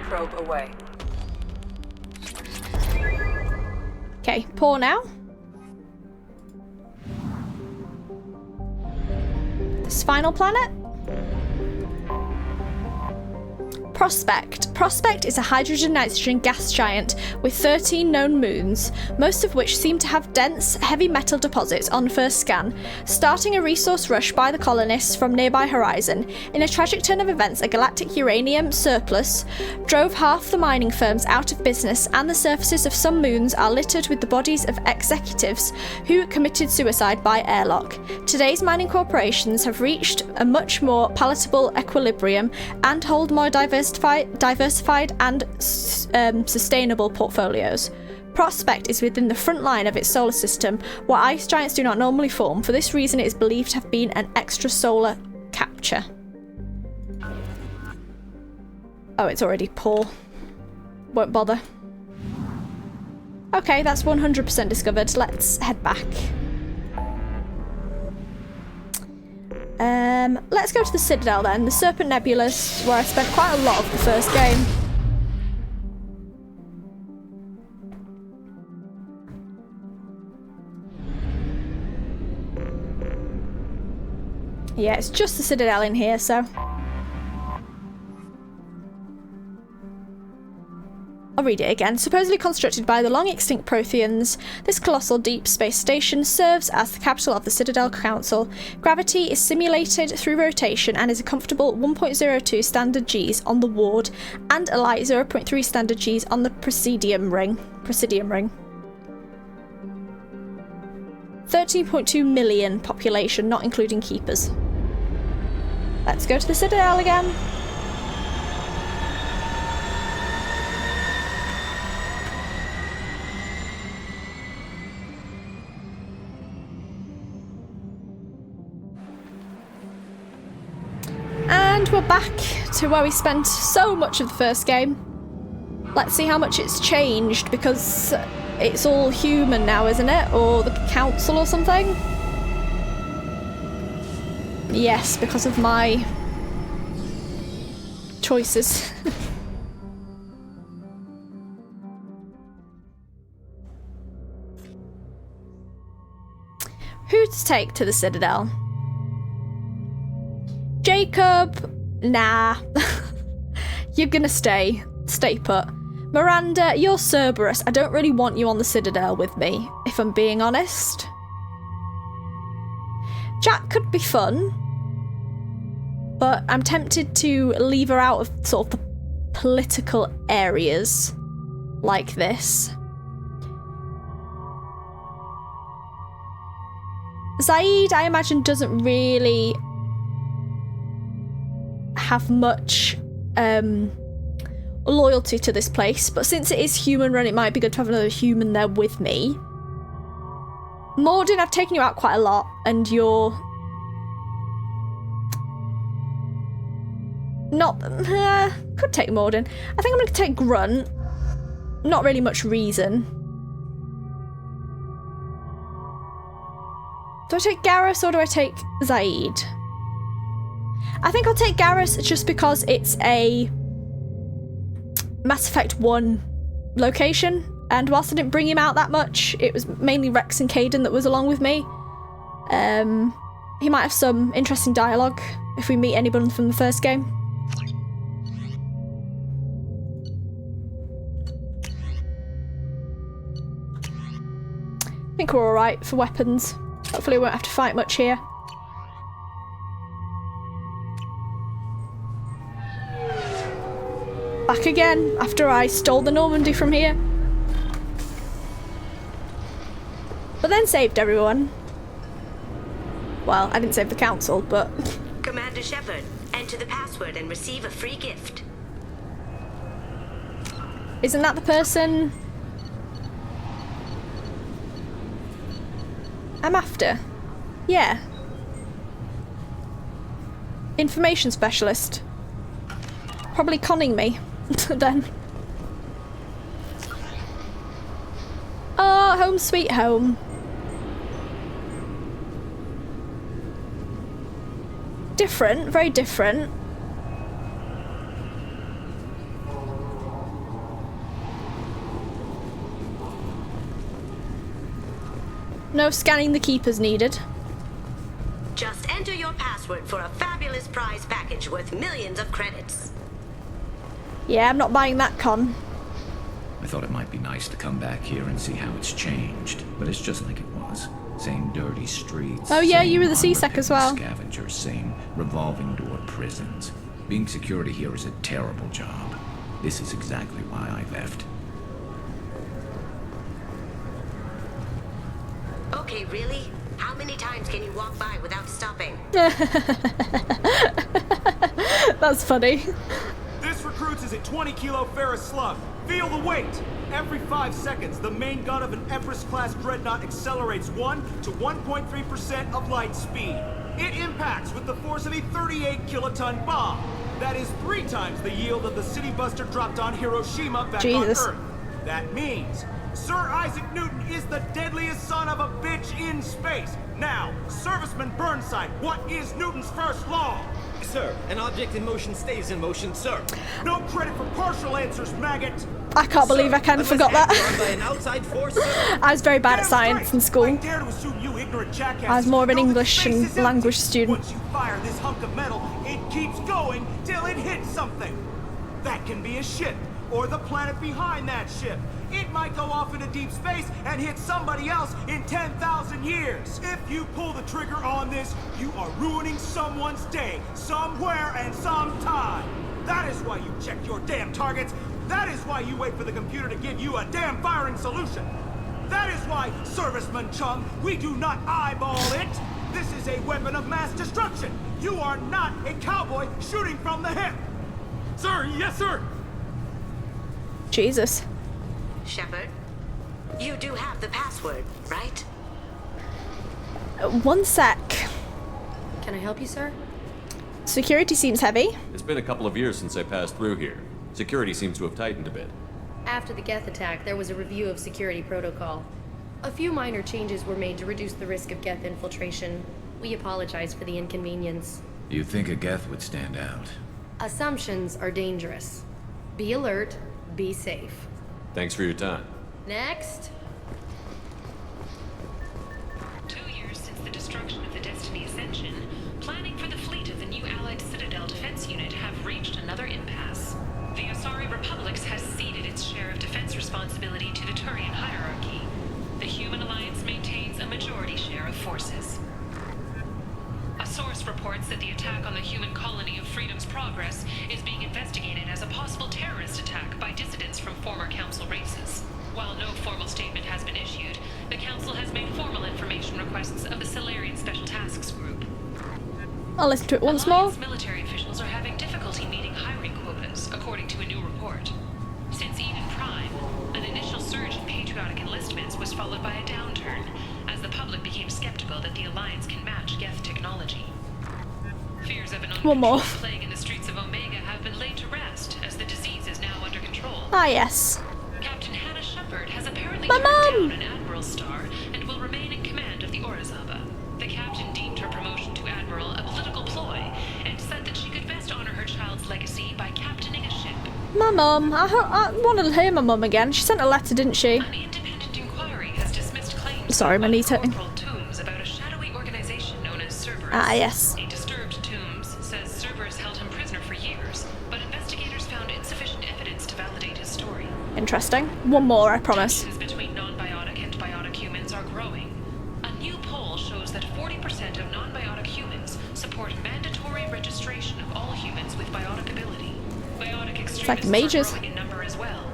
Probe away. Okay, pour now. This final planet. Prospect. Prospect is a hydrogen-nitrogen gas giant with 13 known moons, most of which seem to have dense, heavy metal deposits on first scan, starting a resource rush by the colonists from nearby horizon. In a tragic turn of events, a galactic uranium surplus drove half the mining firms out of business, and the surfaces of some moons are littered with the bodies of executives who committed suicide by airlock. Today's mining corporations have reached a much more palatable equilibrium and hold more diversified and sustainable portfolios. Prospect is within the front line of its solar system, where ice giants do not normally form. For this reason, it is believed to have been an extrasolar capture. Oh, it's already poor. Won't bother. Okay, that's 100% discovered. Let's head back. Let's go to the Citadel then, the Serpent Nebulous, where I spent quite a lot of the first game. Yeah, it's just the Citadel in here, so... I'll read it again. Supposedly constructed by the long-extinct Protheans, this colossal deep space station serves as the capital of the Citadel Council. Gravity is simulated through rotation and is a comfortable 1.02 standard Gs on the Ward and a light 0.3 standard Gs on the Presidium ring. 13.2 million population, not including keepers. Let's go to the Citadel again. And we're back to where we spent so much of the first game. Let's see how much it's changed, because it's all human now, isn't it? Or the council or something? Yes, because of my choices. Who to take to the Citadel? Jacob? Nah. You're gonna stay. Stay put. Miranda, you're Cerberus. I don't really want you on the Citadel with me, if I'm being honest. Jack could be fun, but I'm tempted to leave her out of sort of the political areas like this. Zaid, I imagine, doesn't really have much loyalty to this place, but since it is human run, it might be good to have another human there with me. Morden, I've taken you out quite a lot, and you're not... could take Morden. I think I'm going to take Grunt. Not really much reason. Do I take Garrus or do I take Zaid? I think I'll take Garrus just because it's a Mass Effect 1 location, and whilst I didn't bring him out that much, it was mainly Rex and Kaidan that was along with me. He might have some interesting dialogue if we meet anyone from the first game. I think we're alright for weapons. Hopefully we won't have to fight much here. Back again, after I stole the Normandy from here. But then saved everyone. Well, I didn't save the council, but... Commander Shepard, enter the password and receive a free gift. Isn't that the person I'm after? Yeah. Information specialist. Probably conning me. Then. Oh, home sweet home. Different, very different. No scanning the keepers needed. Just enter your password for a fabulous prize package worth millions of credits. Yeah, I'm not buying that con. I thought it might be nice to come back here and see how it's changed, but it's just like it was. Same dirty streets. Oh yeah, you were the same C-Sec as well. Scavengers, same revolving door prisons. Being security here is a terrible job. This is exactly why I left. Okay, really? How many times can you walk by without stopping? That's funny. This recruits is a 20-kilo ferrous slug. Feel the weight! Every 5 seconds, the main gun of an Empress-class dreadnought accelerates 1 to 1.3% of light speed. It impacts with the force of a 38-kiloton bomb. That is 3 times the yield of the city buster dropped on Hiroshima back on Earth. That means Sir Isaac Newton is the deadliest son of a bitch in space. Now, Serviceman Burnside, what is Newton's first law? Sir, an object in motion stays in motion, sir. No credit for partial answers, maggot. I can't believe I kind of forgot that. By an outside force, I was very bad at science in school. I dare to assume you ignorant jackasses I was more of an know that English space and is empty. language student. Once you fire this hunk of metal, it keeps going till it hits something. That can be a ship, or the planet behind that ship. It might go off into deep space and hit somebody else in 10,000 years. If you pull the trigger on this, you are ruining someone's day, somewhere and sometime. That is why you check your damn targets. That is why you wait for the computer to give you a damn firing solution. That is why, Serviceman Chung, we do not eyeball it. This is a weapon of mass destruction. You are not a cowboy shooting from the hip. Sir, yes, sir. Jesus. Shepard, you do have the password, right? One sec. Can I help you, sir? Security seems heavy. It's been a couple of years since I passed through here. Security seems to have tightened a bit. After the Geth attack, there was a review of security protocol. A few minor changes were made to reduce the risk of Geth infiltration. We apologize for the inconvenience. You'd think a Geth would stand out. Assumptions are dangerous. Be alert, be safe. Thanks for your time. Next. 2 years since the destruction of the Destiny Ascension, planning for the fleet of the new Allied Citadel Defense Unit have reached another impasse. The Asari Republics has ceded its share of defense responsibility to the Turian hierarchy. The Human Alliance maintains a majority share of forces. A source reports that the attack on the human colony of Freedom's Progress is being investigated as a possible terrorist attack by dissidents from former Council races. While no formal statement has been issued, the Council has made formal information requests of the Solarian Special Tasks Group. I'll listen to it once more. Military officials are having difficulty meeting hiring quotas, according to a new report. Since Eden Prime, an initial surge in patriotic enlistments was followed by a downturn, as the public became skeptical that the Alliance can match Geth technology. Fears of an uncontrolled plague in the streets of Omega have been laid to rest, as the disease is now under control. Ah, yes. Captain Shepard has apparently turned down an Admiral's star and will remain in command of the Orizaba. The captain deemed her promotion to Admiral a political ploy and said that she could best honor her child's legacy by captaining a ship. My mum. I want to hear my mum again. She sent a letter, didn't she? An independent inquiry has dismissed claims Sorry, my knee's hurting. tombs about a shadowy organization known as Cerberus. Ah, yes. A disturbed Tombs says Cerberus held him prisoner for years, but investigators found insufficient evidence to validate his story. Interesting. One more, I promise. Tensions between non-biotic and biotic humans are growing. A new poll shows that 40% of non-biotic humans support mandatory registration of all humans with biotic ability. Biotic extremists are growing in number as well.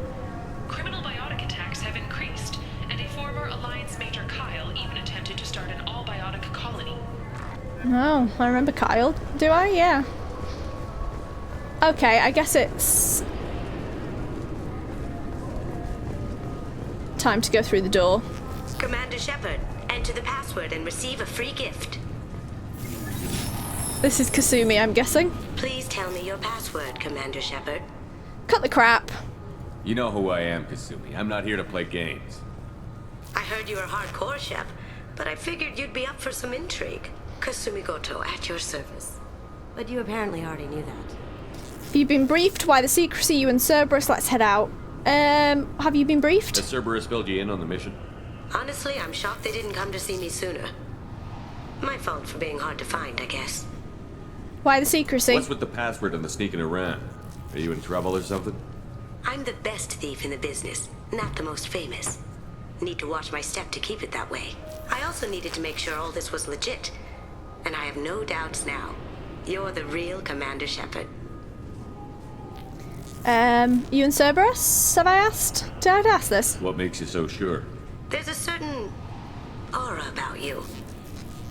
Criminal biotic attacks have increased, and a former Alliance Major Kyle even attempted to start an all-biotic colony. Oh, I remember Kyle. Do I? Yeah. Okay, I guess it's time to go through the door. Commander Shepard, enter the password and receive a free gift. This is Kasumi, I'm guessing. Please tell me your password, Commander Shepard. Cut the crap. You know who I am, Kasumi. I'm not here to play games. I heard you were hardcore, Shep, but I figured you'd be up for some intrigue. Kasumi Goto, at your service. But you apparently already knew that. You've been briefed. Why the secrecy? You and Cerberus. Let's head out. Have you been briefed? Has Cerberus filled you in on the mission? Honestly, I'm shocked they didn't come to see me sooner. My fault for being hard to find, I guess. Why the secrecy? What's with the password and the sneaking around? Are you in trouble or something? I'm the best thief in the business, not the most famous. Need to watch my step to keep it that way. I also needed to make sure all this was legit. And I have no doubts now. You're the real Commander Shepard. You and Cerberus? Have I asked? Did I ask this? What makes you so sure? There's a certain aura about you.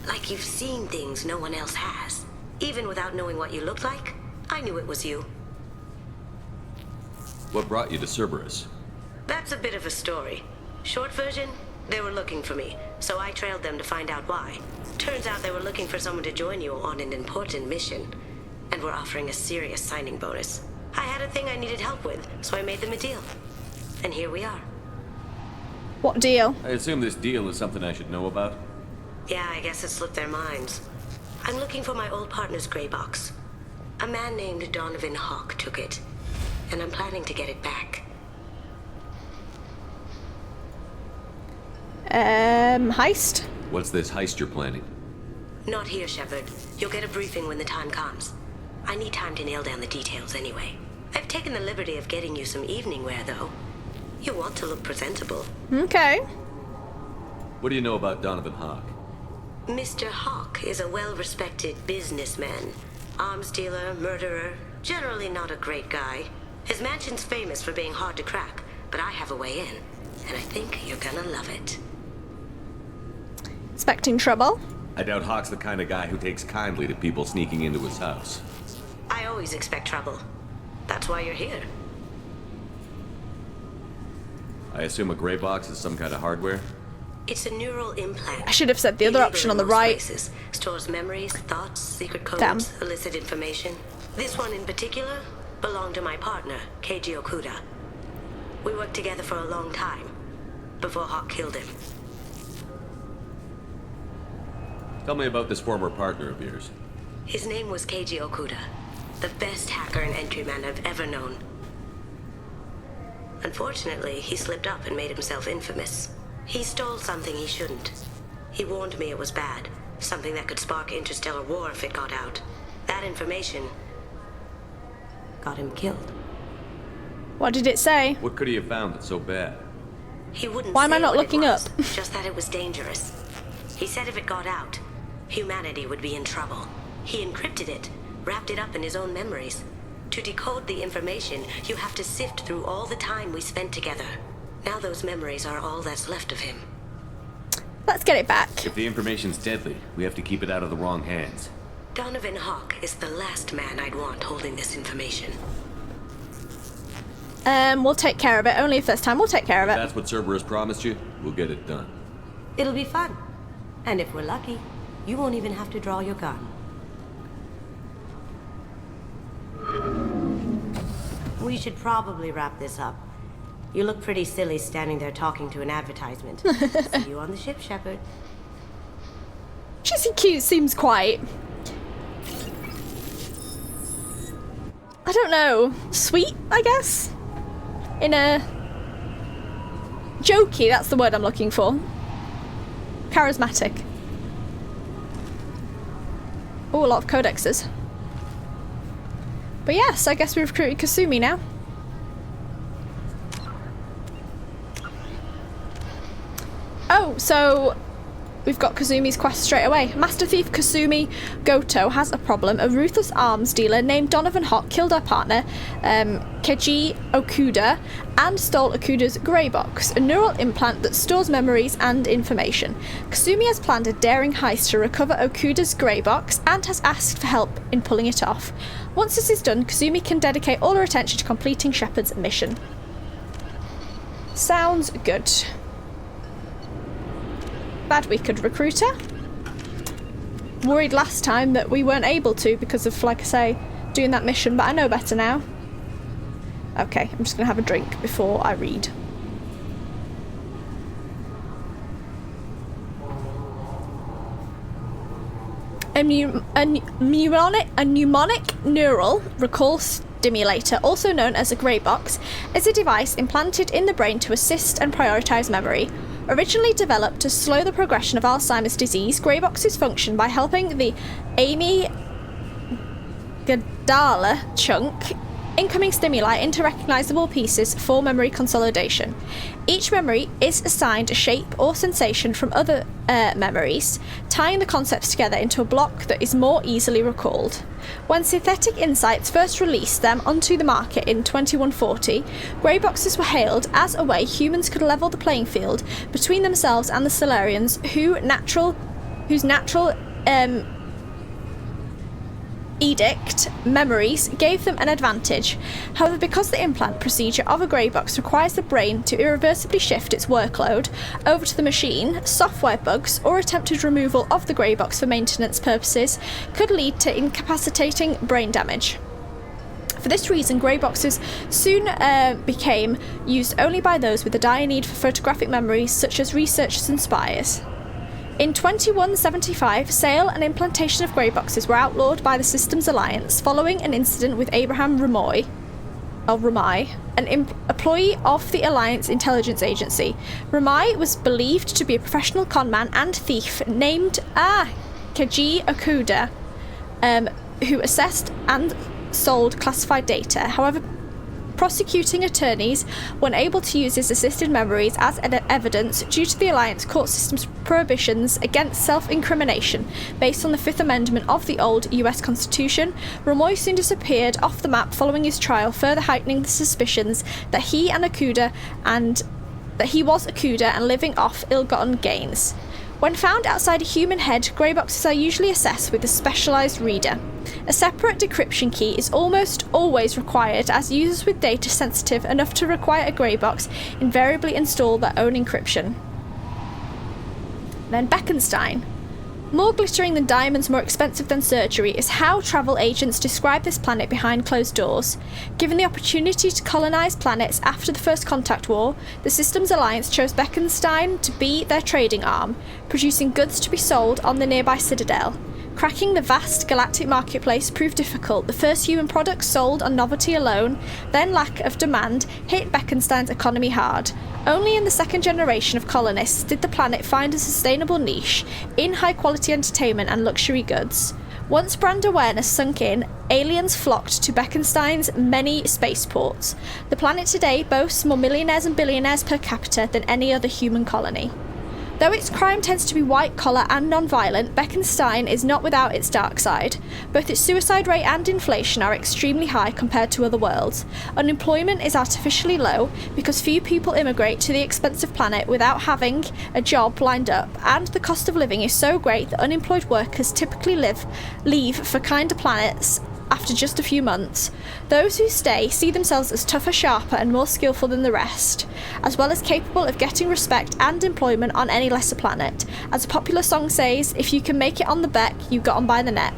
Like you've seen things no one else has. Even without knowing what you looked like, I knew it was you. What brought you to Cerberus? That's a bit of a story. Short version, they were looking for me, so I trailed them to find out why. Turns out they were looking for someone to join you on an important mission, and were offering a serious signing bonus. I had a thing I needed help with, so I made them a deal. And here we are. What deal? I assume this deal is something I should know about? Yeah, I guess it slipped their minds. I'm looking for my old partner's gray box. A man named Donovan Hawk took it, and I'm planning to get it back. Heist? What's this heist you're planning? Not here, Shepard. You'll get a briefing when the time comes. I need time to nail down the details anyway. I've taken the liberty of getting you some evening wear, though. You want to look presentable. Okay. What do you know about Donovan Hawk? Mr. Hawk is a well-respected businessman. Arms dealer, murderer, generally not a great guy. His mansion's famous for being hard to crack, but I have a way in, and I think you're gonna love it. Expecting trouble? I doubt Hawk's the kind of guy who takes kindly to people sneaking into his house. I always expect trouble. That's why you're here. I assume a gray box is some kind of hardware? It's a neural implant. I should have said the other option on the right. Places. Stores memories, thoughts, secret codes, Damn. illicit information. This one in particular belonged to my partner, Keiji Okuda. We worked together for a long time, before Hawk killed him. Tell me about this former partner of yours. His name was Keiji Okuda, the best hacker and entryman I've ever known. Unfortunately, he slipped up and made himself infamous. He stole something he shouldn't. He warned me it was bad, something that could spark interstellar war if it got out. That information got him killed. What did it say? What could he have found that's so bad? He wouldn't Why am I say not what looking it was, up? just that it was dangerous. He said if it got out, humanity would be in trouble. He encrypted it, wrapped it up in his own memories. To decode the information, you have to sift through all the time we spent together. Now those memories are all that's left of him. Let's get it back. If the information's deadly, we have to keep it out of the wrong hands. Donovan Hawk is the last man I'd want holding this information. We'll take care of it. Only if this time we'll take care of it. If that's what Cerberus promised you, we'll get it done. It'll be fun. And if we're lucky, you won't even have to draw your gun. We should probably wrap this up. You look pretty silly standing there talking to an advertisement. See you on the ship, Shepard. She's cute, seems quite... I don't know. Sweet, I guess? In a... Jokey, that's the word I'm looking for. Charismatic. Oh, a lot of codexes. But yes, I guess we've recruited Kasumi now. Oh, so we've got Kasumi's quest straight away. Master Thief Kasumi Goto has a problem. A ruthless arms dealer named Donovan Hawk killed her partner, Keiji Okuda, and stole Okuda's grey box, a neural implant that stores memories and information. Kasumi has planned a daring heist to recover Okuda's grey box and has asked for help in pulling it off. Once this is done, Kasumi can dedicate all her attention to completing Shepard's mission. Sounds good. Glad we could recruit her. Worried last time that we weren't able to because of, like I say, doing that mission, but I know better now. Okay, I'm just gonna have a drink before I read. A mnemonic neural recall stimulator, also known as a grey box, is a device implanted in the brain to assist and prioritise memory. Originally developed to slow the progression of Alzheimer's disease, grey boxes function by helping the amygdala chunk incoming stimuli into recognisable pieces for memory consolidation. Each memory is assigned a shape or sensation from other memories, tying the concepts together into a block that is more easily recalled. When Synthetic Insights first released them onto the market in 2140, grey boxes were hailed as a way humans could level the playing field between themselves and the Solarians, whose natural edict memories gave them an advantage. However, because the implant procedure of a grey box requires the brain to irreversibly shift its workload over to the machine, software bugs or attempted removal of the grey box for maintenance purposes could lead to incapacitating brain damage. For this reason, grey boxes soon became used only by those with a dire need for photographic memories, such as researchers and spies. In 2175, sale and implantation of grey boxes were outlawed by the Systems Alliance following an incident with Abraham Ramai, an employee of the Alliance Intelligence Agency. Ramai was believed to be a professional conman and thief named Keiji Okuda, who assessed and sold classified data. However, prosecuting attorneys were unable to use his assisted memories as evidence due to the Alliance court system's prohibitions against self-incrimination based on the Fifth Amendment of the old US Constitution. Ramai soon disappeared off the map following his trial, further heightening the suspicions that he was Okuda and living off ill-gotten gains. When found outside a human head, grey boxes are usually assessed with a specialised reader. A separate decryption key is almost always required, as users with data sensitive enough to require a grey box invariably install their own encryption. Then Beckenstein. More glittering than diamonds, more expensive than surgery is how travel agents describe this planet behind closed doors. Given the opportunity to colonize planets after the First Contact War, the Systems Alliance chose Beckenstein to be their trading arm, producing goods to be sold on the nearby Citadel. Cracking the vast galactic marketplace proved difficult. The first human products sold on novelty alone, then lack of demand, hit Beckenstein's economy hard. Only in the second generation of colonists did the planet find a sustainable niche in high-quality entertainment and luxury goods. Once brand awareness sunk in, aliens flocked to Beckenstein's many spaceports. The planet today boasts more millionaires and billionaires per capita than any other human colony. Though its crime tends to be white-collar and non-violent, Beckenstein is not without its dark side. Both its suicide rate and inflation are extremely high compared to other worlds. Unemployment is artificially low because few people immigrate to the expensive planet without having a job lined up, and the cost of living is so great that unemployed workers typically leave for kinder planets after just a few months. Those who stay see themselves as tougher, sharper, and more skillful than the rest, as well as capable of getting respect and employment on any lesser planet. As a popular song says, if you can make it on the beck, you got on by the neck.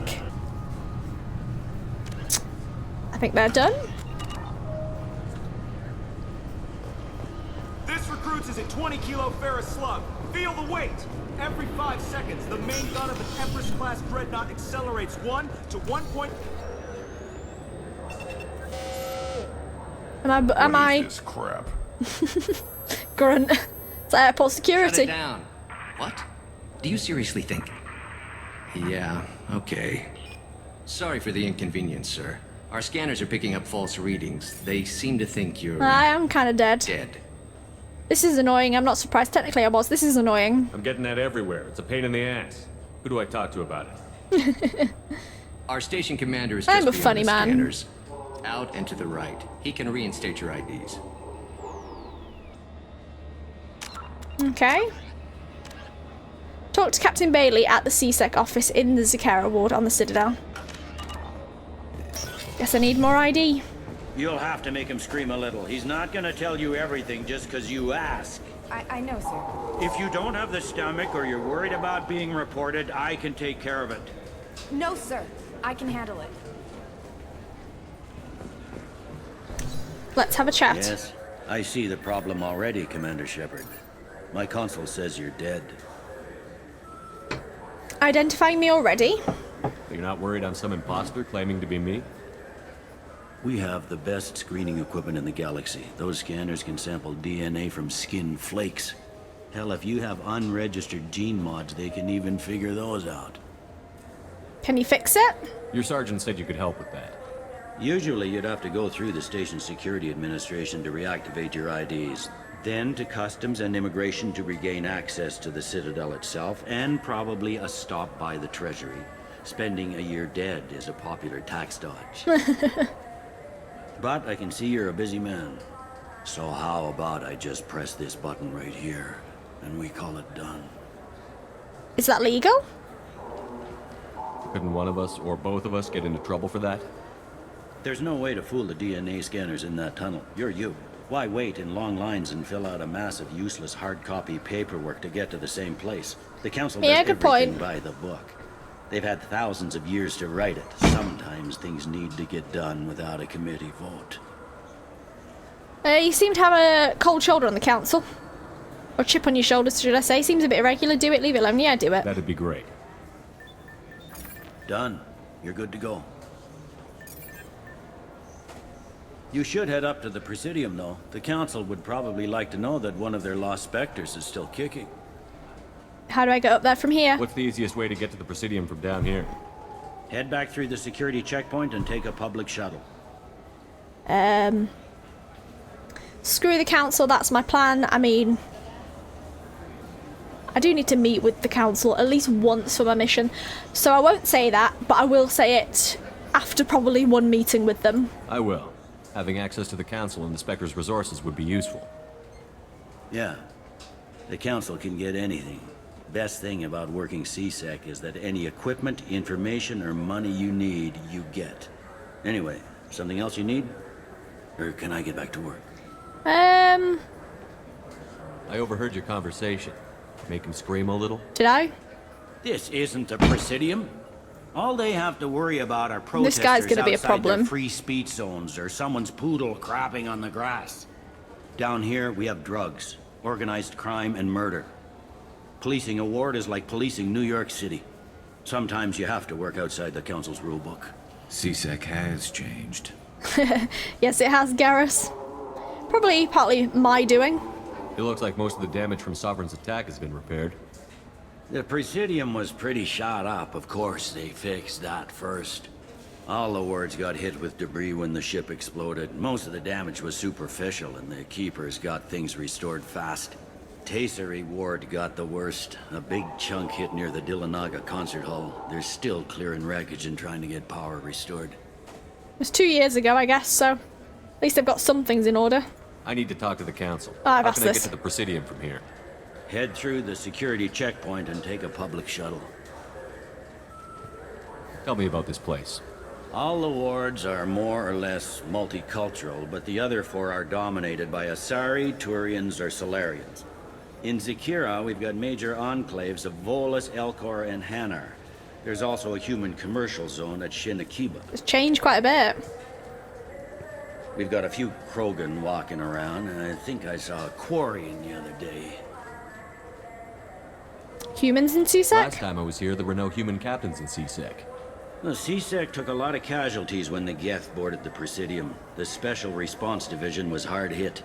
I think they're done. This recruits is a 20-kilo ferrous slug. Feel the weight. Every 5 seconds, the main gun of an Empress-class dreadnought accelerates 1 to 1. Am I this crap? Grunt. It's airport security. Shut it down. What? Do you seriously think? Yeah, okay. Sorry for the inconvenience, sir. Our scanners are picking up false readings. They seem to think you're... I am kind of dead. Dead. This is annoying. I'm not surprised. Technically I was. This is annoying. I'm getting that everywhere. It's a pain in the ass. Who do I talk to about it? Our station commander is I'm just a beyond funny the man. scanners. Out and to the right. He can reinstate your IDs. Okay. Talk to Captain Bailey at the CSEC office in the Zakera ward on the Citadel. Guess I need more ID. You'll have to make him scream a little. He's not gonna tell you everything just because you ask. I know, sir. If you don't have the stomach or you're worried about being reported, I can take care of it. No, sir. I can handle it. Let's have a chat. Yes, I see the problem already, Commander Shepard. My console says you're dead. Identifying me already. You're not worried I'm some imposter claiming to be me? We have the best screening equipment in the galaxy. Those scanners can sample DNA from skin flakes. Hell, if you have unregistered gene mods, they can even figure those out. Can you fix it? Your sergeant said you could help with that. Usually you'd have to go through the station security administration to reactivate your IDs, then to customs and immigration to regain access to the Citadel itself, and probably a stop by the Treasury. Spending a year dead is a popular tax dodge. But I can see you're a busy man. So how about I just press this button right here, and we call it done. Is that legal? Couldn't one of us or both of us get into trouble for that? There's no way to fool the DNA scanners in that tunnel. You're you. Why wait in long lines and fill out a massive useless hard copy paperwork to get to the same place? The council does good everything point. by the book. They've had thousands of years to write it. Sometimes things need to get done without a committee vote. You seem to have a cold shoulder on the council. Or chip on your shoulders, should I say. Seems a bit irregular. Do it, leave it alone. Yeah, do it. That'd be great. Done. You're good to go. You should head up to the Presidium, though. The Council would probably like to know that one of their lost specters is still kicking. How do I go up there from here? What's the easiest way to get to the Presidium from down here? Head back through the security checkpoint and take a public shuttle. Screw the council, that's my plan. I mean, I do need to meet with the council at least once for my mission. So I won't say that, but I will say it after probably one meeting with them. I will. Having access to the Council and the Spectre's resources would be useful. Yeah. The Council can get anything. Best thing about working CSEC is that any equipment, information, or money you need, you get. Anyway, something else you need? Or can I get back to work? I overheard your conversation. Make him scream a little? Did I? This isn't the Presidium. All they have to worry about are protesters This guy's gonna be a outside problem. their free speech zones or someone's poodle crapping on the grass. Down here, we have drugs, organized crime, and murder. Policing a ward is like policing New York City. Sometimes you have to work outside the Council's rulebook. CSEC has changed. Yes, it has, Garrus. Probably partly my doing. It looks like most of the damage from Sovereign's attack has been repaired. The Presidium was pretty shot up. Of course, they fixed that first. All the wards got hit with debris when the ship exploded. Most of the damage was superficial, and the Keepers got things restored fast. Tasery Ward got the worst. A big chunk hit near the Dillanaga concert hall. They're still clearing wreckage and trying to get power restored. It was 2 years ago, I guess, so at least they've got some things in order. I need to talk to the Council. I've How asked can I this. get to the Presidium from here? Head through the security checkpoint and take a public shuttle. Tell me about this place. All the wards are more or less multicultural, but the other 4 are dominated by Asari, Turians, or Solarians. In Zakira, we've got major enclaves of Volus, Elcor, and Hanar. There's also a human commercial zone at Shinakiba. It's changed quite a bit. We've got a few Krogan walking around, and I think I saw a Quarian the other day. Humans in CSEC? Last time I was here, there were no human captains in CSEC. The CSEC took a lot of casualties when the Geth boarded the Presidium. The Special Response Division was hard hit.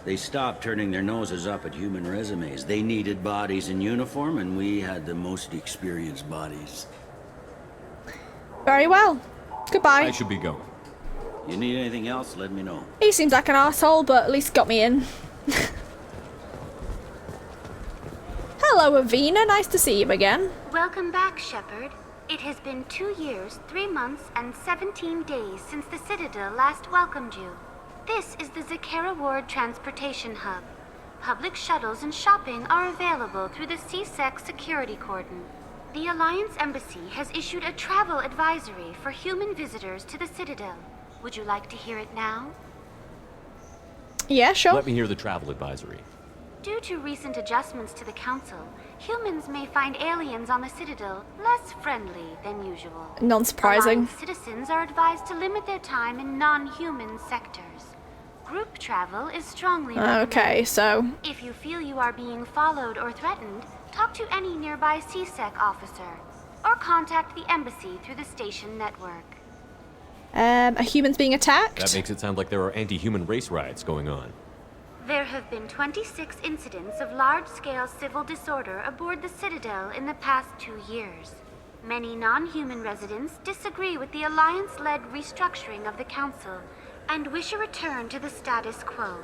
They stopped turning their noses up at human resumes. They needed bodies in uniform, and we had the most experienced bodies. Very well. Goodbye. I should be going. You need anything else, let me know. He seems like an asshole, but at least got me in. Hello, Avina. Nice to see you again. Welcome back, Shepard. It has been 2 years, 3 months, and 17 days since the Citadel last welcomed you. This is the Zakera Ward Transportation Hub. Public shuttles and shopping are available through the CSEC security cordon. The Alliance Embassy has issued a travel advisory for human visitors to the Citadel. Would you like to hear it now? Yeah, sure. Let me hear the travel advisory. Due to recent adjustments to the Council, humans may find aliens on the Citadel less friendly than usual. Non-surprising. Alliance citizens are advised to limit their time in non-human sectors. Group travel is strongly recommended. Okay, so... If you feel you are being followed or threatened, talk to any nearby CSEC officer, or contact the embassy through the station network. A human's being attacked? That makes it sound like there are anti-human race riots going on. There have been 26 incidents of large-scale civil disorder aboard the Citadel in the past 2 years. Many non-human residents disagree with the Alliance-led restructuring of the Council and wish a return to the status quo.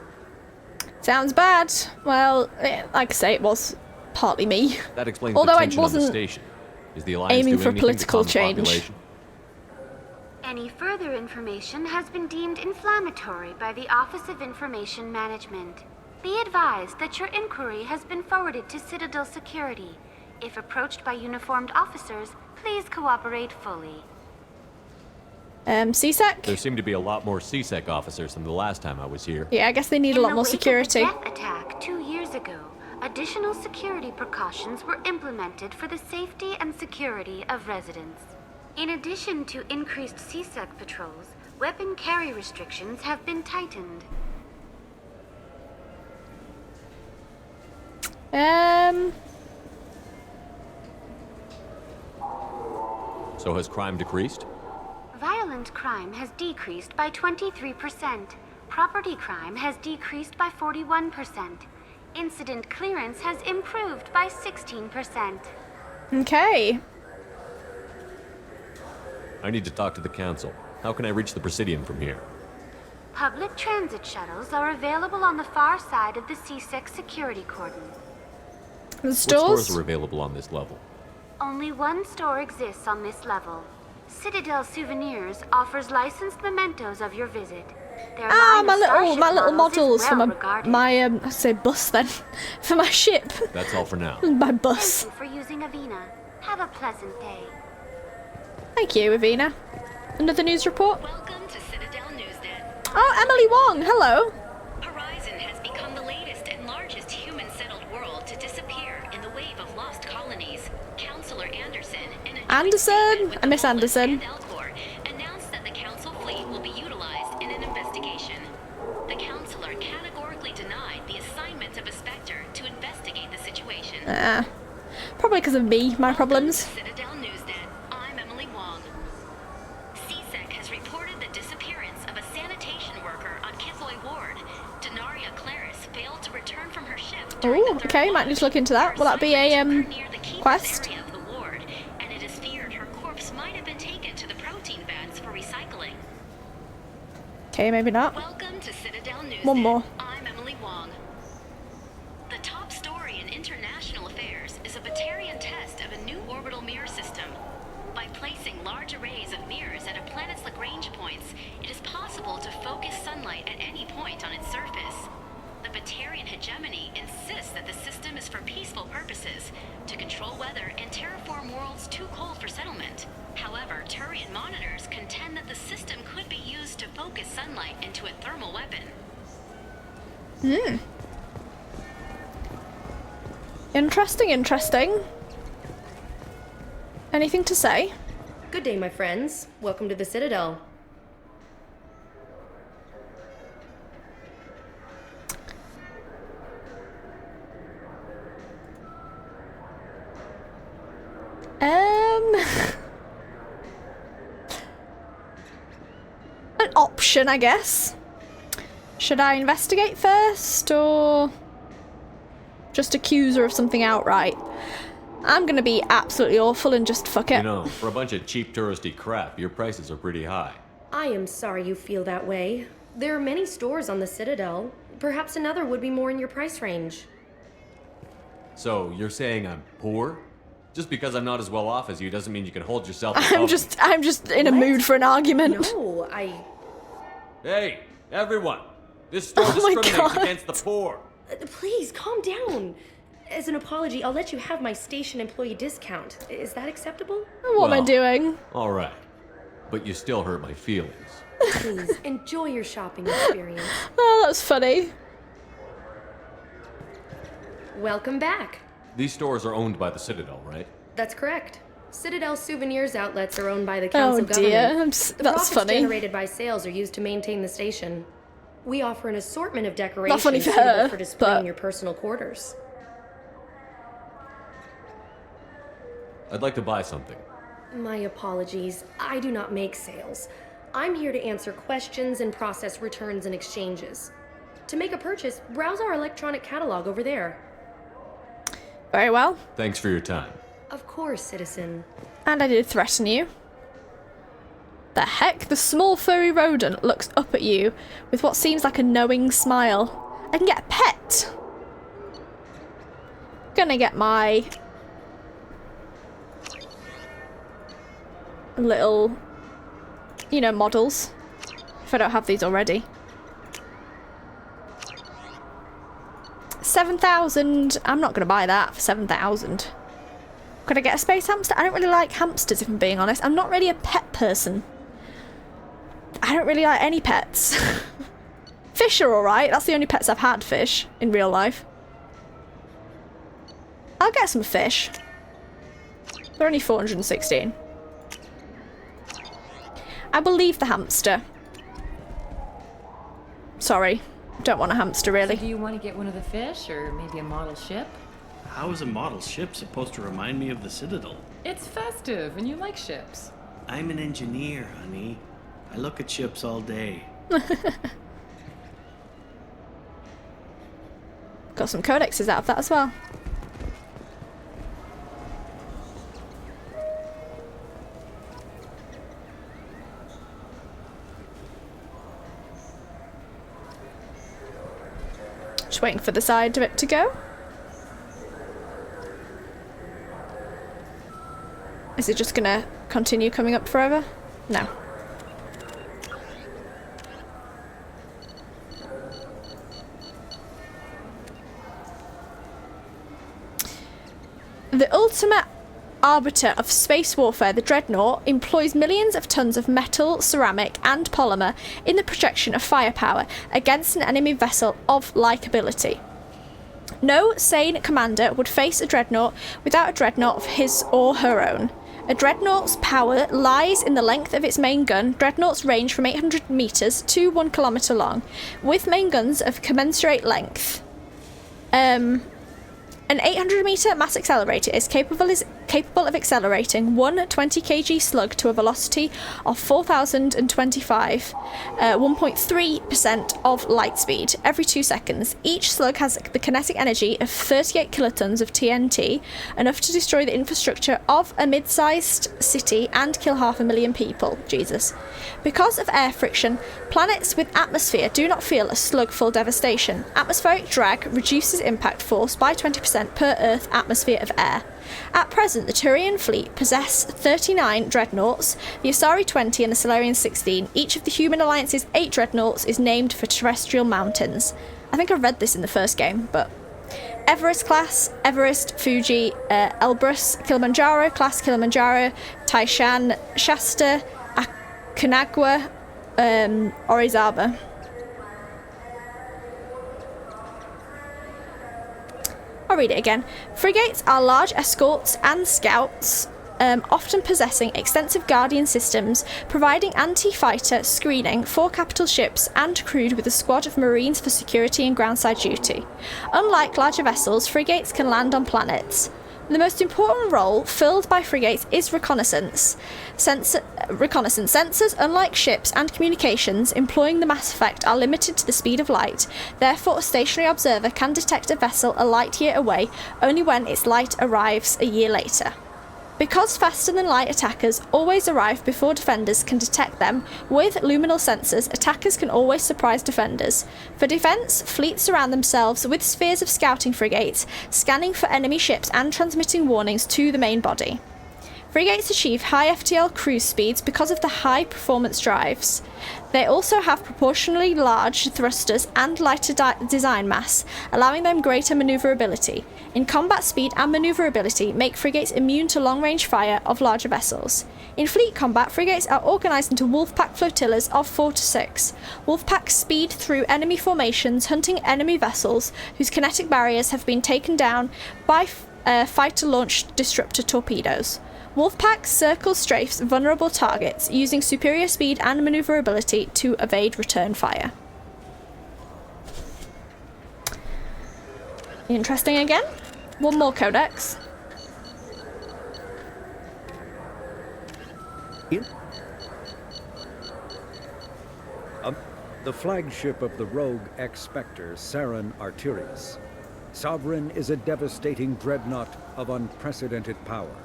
Sounds bad. Well, like I say, it was partly me. That explains Although the I tension on the wasn't station. Is the Alliance aiming doing for anything political to calm the change. population? Any further information has been deemed inflammatory by the Office of Information Management. Be advised that your inquiry has been forwarded to Citadel Security. If approached by uniformed officers, please cooperate fully. CSEC? There seem to be a lot more CSEC officers than the last time I was here. Yeah, I guess they need a lot more security. In the wake of the Geth attack 2 years ago, additional security precautions were implemented for the safety and security of residents. In addition to increased CSEC patrols, weapon carry restrictions have been tightened. So has crime decreased? Violent crime has decreased by 23%. Property crime has decreased by 41%. Incident clearance has improved by 16%. Okay. I need to talk to the Council. How can I reach the Presidium from here? Public transit shuttles are available on the far side of the CSEC security cordon. The What stores? stores are available on this level? Only one store exists on this level. Citadel Souvenirs offers licensed mementos of your visit. Their line my of little Starship models is for well regarded. my I say bus then, for my ship. That's all for now. My bus. Thank you for using Avina. Have a pleasant day. Thank you, Avina. Another news report. Welcome to Citadel Newsnet. Oh, Emily Wong. Hello. Horizon has become the latest and largest human-settled world to disappear in the wake Anderson? I miss Anderson. announced that the Council fleet will be utilized in an investigation. The Councilor categorically denied the assignment of a Spectre to investigate the situation. Probably because of me, my problems. Citadel Newsnet, I'm Emily Wong. CSEC has reported the disappearance of a sanitation worker on Kitloy Ward. Denaria Claris failed to return from her shift. Oh, okay, might need to look into that. Will that be a quest? And it is feared her corpse might have been taken to the protein vats for recycling. Okay, maybe not. Welcome to Citadel Newsnet. One more. I'm Emily Wong. The top story in international affairs is a Batarian test of a new orbital mirror system. By placing large arrays of mirrors at a planet's Lagrange points, it is possible to focus sunlight at any point on its surface. The Batarian hegemony insists that the system is for peaceful purposes, to control weather and terraform worlds too cold for settlement. However, Turian monitors contend that the system could be used to focus sunlight into a thermal weapon. Interesting. Anything to say? Good day, my friends. Welcome to the Citadel. An option, I guess. Should I investigate first, or just accuse her of something outright? I'm gonna be absolutely awful and just fuck it. You know, for a bunch of cheap touristy crap, your prices are pretty high. I am sorry you feel that way. There are many stores on the Citadel. Perhaps another would be more in your price range. So, you're saying I'm poor? Just because I'm not as well off as you doesn't mean you can hold yourself above I'm just in a mood for an argument. No, Hey, everyone! This store Oh my discriminates God. against the poor! Please, calm down. As an apology, I'll let you have my station employee discount. Is that acceptable? What am I doing? Alright. But you still hurt my feelings. Please, enjoy your shopping experience. Oh, that was funny. Welcome back. These stores are owned by the Citadel, right? That's correct. Citadel souvenirs outlets are owned by the council Oh dear, government. that's The profits funny. generated by sales are used to maintain the station. We offer an assortment of decorations Not funny for suitable her, for displaying but- your personal quarters. I'd like to buy something. My apologies. I do not make sales. I'm here to answer questions and process returns and exchanges. To make a purchase, browse our electronic catalog over there. Very well. Thanks for your time. Of course, citizen. And I did threaten you. The heck? The small furry rodent looks up at you with what seems like a knowing smile. I can get a pet. Gonna get my little, models. If I don't have these already. 7,000. I'm not gonna buy that for 7,000. Could I get a space hamster? I don't really like hamsters, if I'm being honest. I'm not really a pet person. I don't really like any pets. Fish are alright. That's the only pets I've had, fish, in real life. I'll get some fish. They're only 416. I believe the hamster. Sorry. Don't want a hamster, really. So do you want to get one of the fish, or maybe a model ship? How is a model ship supposed to remind me of the Citadel? It's festive, and you like ships. I'm an engineer, honey. I look at ships all day. Got some codexes out of that as well. Just waiting for the side of it to go. Is it just gonna continue coming up forever? No. The ultimate arbiter of space warfare, the Dreadnought, employs millions of tons of metal, ceramic, and polymer in the projection of firepower against an enemy vessel of like ability. No sane commander would face a Dreadnought without a Dreadnought of his or her own. A dreadnought's power lies in the length of its main gun. Dreadnoughts range from 800 meters to 1 kilometer long, with main guns of commensurate length. An 800-meter mass accelerator is capable of accelerating one 20 kg slug to a velocity of 4,025, 1.3% of light speed, every 2 seconds. Each slug has the kinetic energy of 38 kilotons of TNT, enough to destroy the infrastructure of a mid-sized city and kill 500,000 people. Jesus. Because of air friction, planets with atmosphere do not feel a slug-full devastation. Atmospheric drag reduces impact force by 20% per Earth atmosphere of air. At present, the Turian fleet possess 39 dreadnoughts, the Asari 20 and the Solarian 16. Each of the Human Alliance's 8 dreadnoughts is named for terrestrial mountains. I think I read this in the first game, but... Everest class, Everest, Fuji, Elbrus, Kilimanjaro class, Kilimanjaro, Taishan, Shasta, Aconcagua, Orizaba. I'll read it again. Frigates are large escorts and scouts, often possessing extensive guardian systems, providing anti-fighter screening for capital ships and crewed with a squad of marines for security and groundside duty. Unlike larger vessels, frigates can land on planets. The most important role filled by frigates is reconnaissance. Sensors, unlike ships and communications, employing the MassEffect, are limited to the speed of light. Therefore, a stationary observer can detect a vessel a light year away only when its light arrives a year later. Because faster-than-light attackers always arrive before defenders can detect them, with luminal sensors, attackers can always surprise defenders. For defense, fleets surround themselves with spheres of scouting frigates, scanning for enemy ships and transmitting warnings to the main body. Frigates achieve high FTL cruise speeds because of the high performance drives. They also have proportionally large thrusters and lighter design mass, allowing them greater maneuverability. In combat, speed and maneuverability make frigates immune to long-range fire of larger vessels. In fleet combat, frigates are organised into wolfpack flotillas of 4 to 6. Wolfpacks speed through enemy formations, hunting enemy vessels whose kinetic barriers have been taken down by fighter-launched disruptor torpedoes. Wolfpacks circle strafes vulnerable targets, using superior speed and maneuverability to evade return fire. Interesting again. One more codex. The flagship of the rogue ex-Spectre, Saren Arterius. Sovereign is a devastating dreadnought of unprecedented power.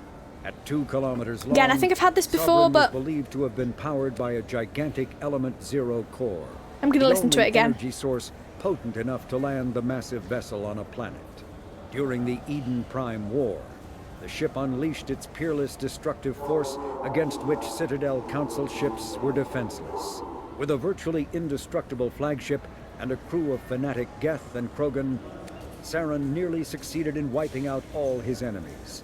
At 2 kilometers long, Yeah, and I think I've had this before, Sovereign but was believed to have been powered by a gigantic Element Zero core. I'm going to listen to it again. Energy source potent enough to land the massive vessel on a planet. During the Eden Prime War, the ship unleashed its peerless destructive force against which Citadel Council ships were defenseless. With a virtually indestructible flagship and a crew of fanatic Geth and Krogan, Saren nearly succeeded in wiping out all his enemies.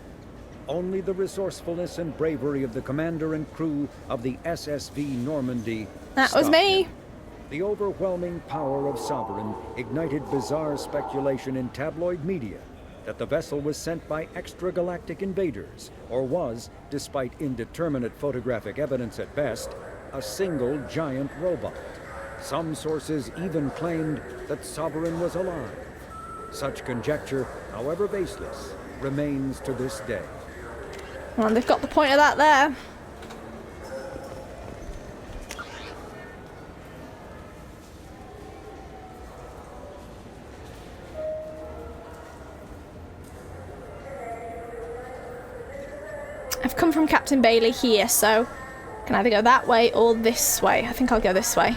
Only the resourcefulness and bravery of the commander and crew of the SSV Normandy That was me. him. The overwhelming power of Sovereign ignited bizarre speculation in tabloid media that the vessel was sent by extragalactic invaders, or was, despite indeterminate photographic evidence at best, a single giant robot. Some sources even claimed that Sovereign was alive. Such conjecture, however baseless, remains to this day. Well, they've got the point of that there. I've come from Captain Bailey here, so I can either go that way or this way. I think I'll go this way.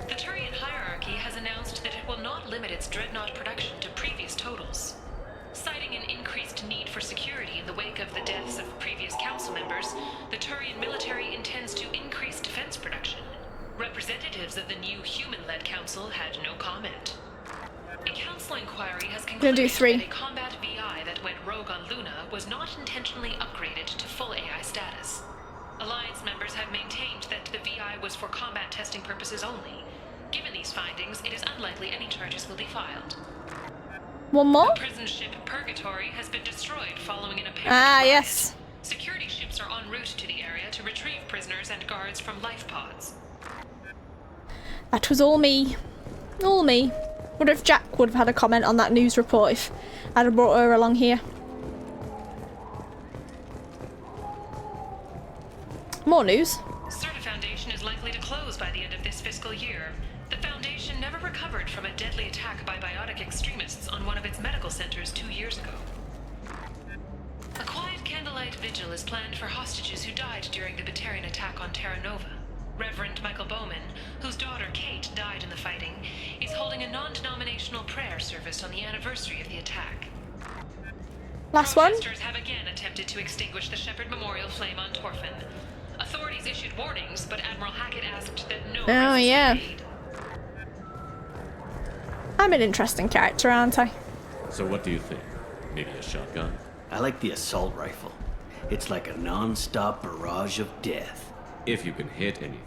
The Turian hierarchy has announced that it will not limit its dreadnought production to previous totals. Citing an increased need for security in the wake of the deaths of previous council members, the Turian military intends to increase defense production. Representatives of the new human-led council had no comment. A council inquiry has concluded that a combat VI that went rogue on Luna was not intentionally upgraded to full AI status. Alliance members have maintained that the VI was for combat testing purposes only. Given these findings, it is unlikely any charges will be filed. One more? The prison ship Purgatory has been destroyed following an apparent Ah, riot. yes. Security ships are en route to the area to retrieve prisoners and guards from life pods. That was all me. All me. Wonder if Jack would have had a comment on that news report if I'd have brought her along here. More news. Certa Foundation is likely to close by the end of this fiscal year. The Foundation never recovered from a deadly attack by biotic extremists on one of its medical centers 2 years ago. A quiet candlelight vigil is planned for hostages who died during the Batarian attack on Terra Nova. Reverend Michael Bowman, whose daughter Kate died in the fighting, is holding a non-denominational prayer service on the anniversary of the attack. Last one. Protesters have again attempted to extinguish the Shepard Memorial flame on Torfin. Authorities issued warnings, but Admiral Hackett asked that no Oh, risks yeah. be made. I'm an interesting character, aren't I? So what do you think? Maybe a shotgun? I like the assault rifle. It's like a non-stop barrage of death. If you can hit anything.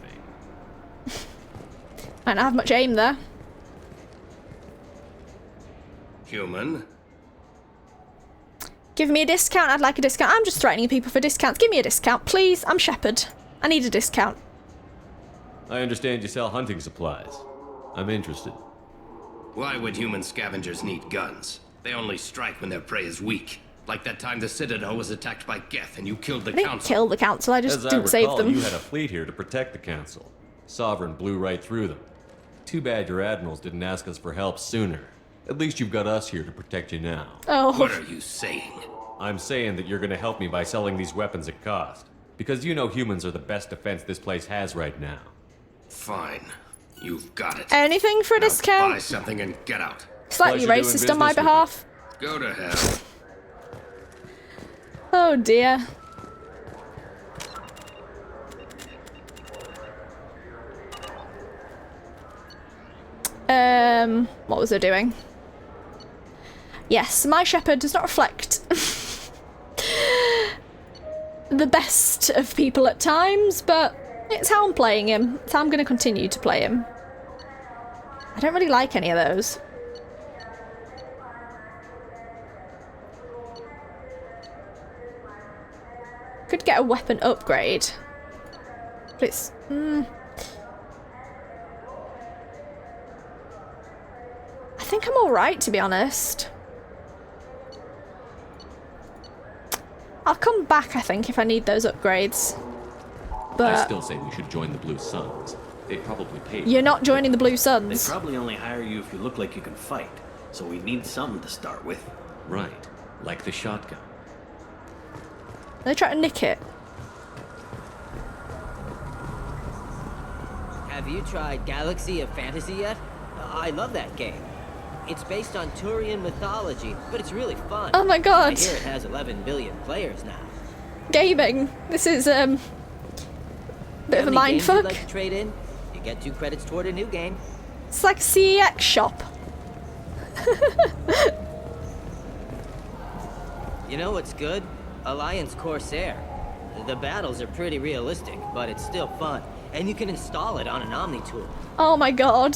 Might not have much aim there. Human. Give me a discount. I'd like a discount. I'm just threatening people for discounts. Give me a discount, please. I'm Shepard. I need a discount. I understand you sell hunting supplies. I'm interested. Why would human scavengers need guns? They only strike when their prey is weak. Like that time the Citadel was attacked by Geth and you killed the I didn't Council. kill the council. I just As I didn't save recall, them. you had a fleet here to protect the Council. Sovereign blew right through them. Too bad your admirals didn't ask us for help sooner. At least you've got us here to protect you now. Oh. What are you saying? I'm saying that you're gonna help me by selling these weapons at cost. Because you know humans are the best defense this place has right now. Fine. You've got it. Anything for a Now discount? buy something and get out. Slightly Pleasure doing racist on my business with behalf. Go to hell. Oh dear. What was I doing? Yes, my Shepard does not reflect the best of people at times, but it's how I'm playing him. It's how I'm going to continue to play him. I don't really like any of those. Could get a weapon upgrade. But it's... I think I'm alright, to be honest. I'll come back, I think, if I need those upgrades. But I still say we should join the Blue Suns. They'd probably pay. you're not joining the Blue They Suns. probably only hire you if you look like you can fight. So we need something to start with. Right. Like the shotgun. They try to nick it. Have you tried Galaxy of Fantasy yet? I love that game. It's based on Turian mythology, but it's really fun. Oh my god. I hear it has 11 billion players now. Gaming. This is, bit of a How many games you'd mindfuck. like to trade in? You get 2 credits toward a new game. It's like a CEX shop. You know what's good? Alliance Corsair. The battles are pretty realistic, but it's still fun. And you can install it on an Omni tool. Oh my god.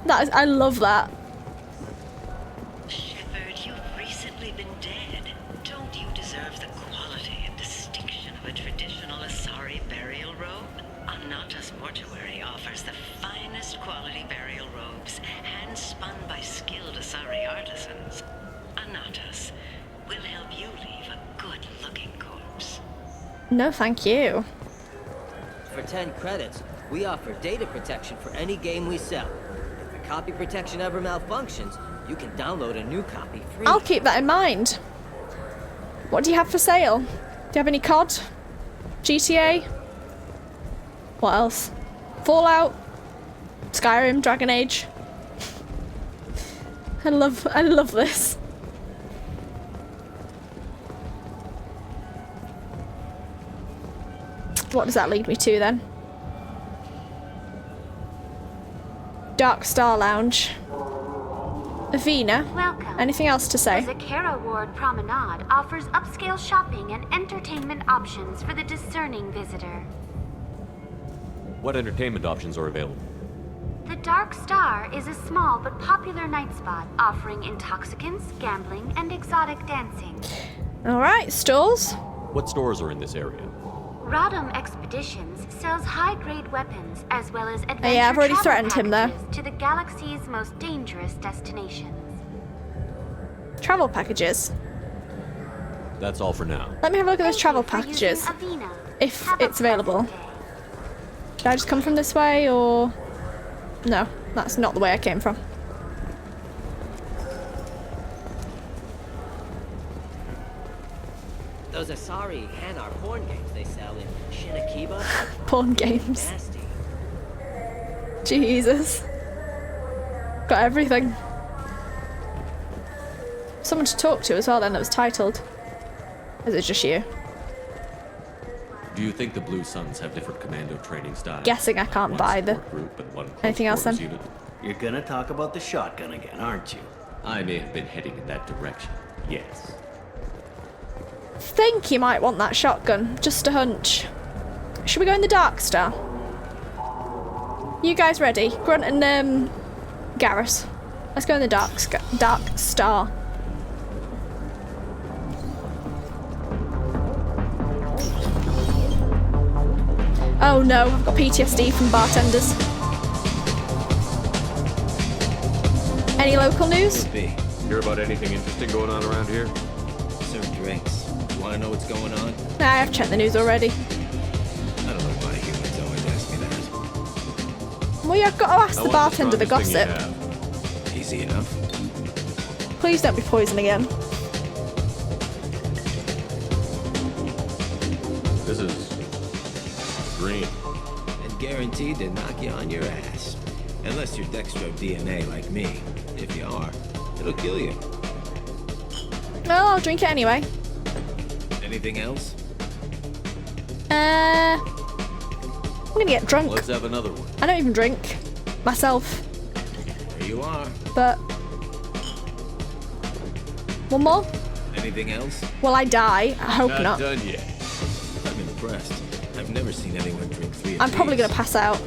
That is, I love that. Shepard, you've recently been dead. Don't you deserve the quality and distinction of a traditional Asari burial robe? Anata's mortuary offers the finest quality burial robes, hand-spun by skilled Asari artisans. Anata's will help you leave a good-looking corpse. No, thank you. For 10 credits, we offer data protection for any game we sell. If the copy protection ever malfunctions, you can download a new copy free. I'll keep that in mind. What do you have for sale? Do you have any COD? GTA? What else? Fallout? Skyrim? Dragon Age? I love this. What does that lead me to then? Dark Star Lounge. Avina. Welcome. Anything else to say? The Zakera Ward Promenade offers upscale shopping and entertainment options for the discerning visitor. What entertainment options are available? The Dark Star is a small but popular night spot offering intoxicants, gambling, and exotic dancing. Alright, stalls. What stores are in this area? Rodham Expeditions sells high-grade weapons as well as adventure Yeah, I've already travel threatened him there. packages to the galaxy's most dangerous destinations. Travel packages. That's all for now. Let me have a look at those travel packages. If it's available. Did I just come from this way, or... No, that's not the way I came from. Those Asari Hanar porn games they sell in Shinakiba. Porn games. Nasty. Jesus. Got everything. Someone to talk to as well then that was titled. Is it just you? Do you think the Blue Suns have different commando training styles? Guessing I can't One buy the... support group and one close Anything else then? quarters unit? You're gonna talk about the shotgun again, aren't you? I may have been heading in that direction, yes. Think you might want that shotgun. Just a hunch. Should we go in the Dark Star? You guys ready? Grunt and Garrus. Let's go in the Dark Star. Oh no, I've got PTSD from bartenders. Any local news? Hear about anything interesting going on around here? Serve drinks. You wanna know what's going on? Nah, I've checked the news already. I don't know why humans always ask me that. Well, you've got to ask the bartender the gossip. Easy enough. Please don't be poison again. This is... green. And guaranteed to knock you on your ass. Unless you're dextro DNA like me. If you are, it'll kill you. Well, I'll drink it anyway. Anything else? I'm gonna get drunk. Let's have another one. I don't even drink myself. There you are. But one more? Anything else? Will I die? I hope not. done yet. I'm impressed. I've never seen anyone drink 3 of I'm probably these. gonna pass out.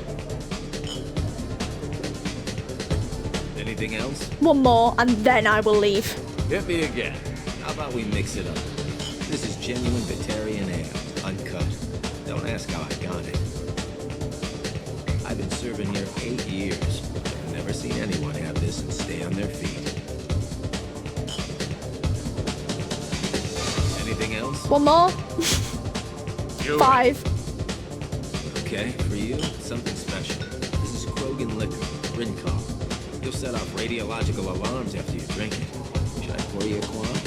Anything else? One more, and then I will leave. Hit me again. How about we mix it up? This is genuine Batarian ale, uncut. Don't ask how I got it. I've been serving here 8 years. I've never seen anyone have this and stay on their feet. Anything else? One more. 5. Okay, for you, something special. This is Krogan liquor, Rincon. You'll set off radiological alarms after you drink it. Should I pour you a quad?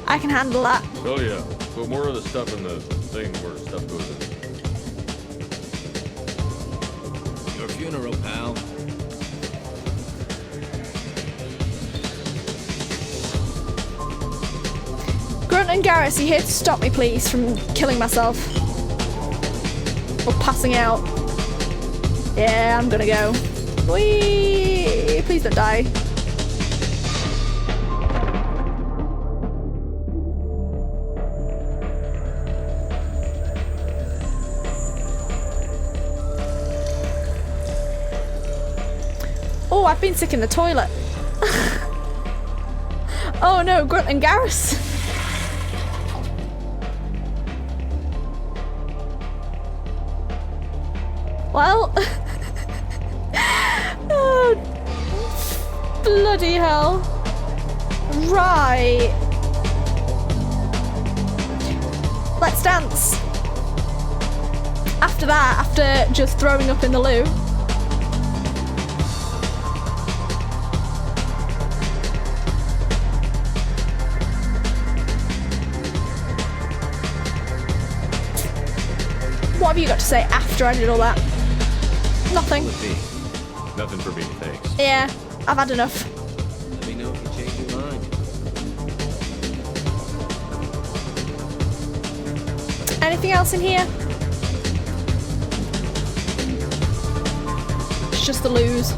I can handle that. Oh yeah. Put more of the stuff in the thing where stuff goes in. Your funeral, pal. Grunt and Garrus, are you here to stop me, please, from killing myself? Or passing out? Yeah, I'm gonna go. Whee! Please don't die. Oh, I've been sick in the toilet. Oh no, Grunt and Garrus. Well, oh, bloody hell. Right. Let's dance. After that, after just throwing up in the loo. What have you got to say after I did all that? Nothing. Nothing for me, thanks. Yeah, I've had enough. Let me know if you change your mind. Anything else in here? It's just the loos.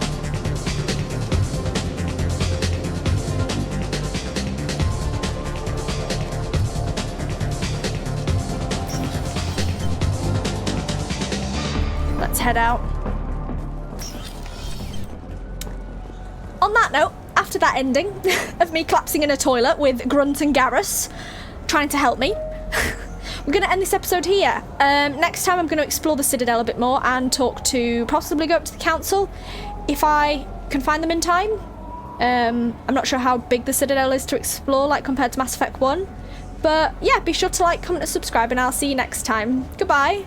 head out. On that note, after that ending of me collapsing in a toilet with Grunt and Garrus trying to help me, we're going to end this episode here. Next time I'm going to explore the Citadel a bit more and possibly go up to the Council if I can find them in time. I'm not sure how big the Citadel is to explore, like compared to Mass Effect 1. But yeah, be sure to like, comment and subscribe, and I'll see you next time. Goodbye.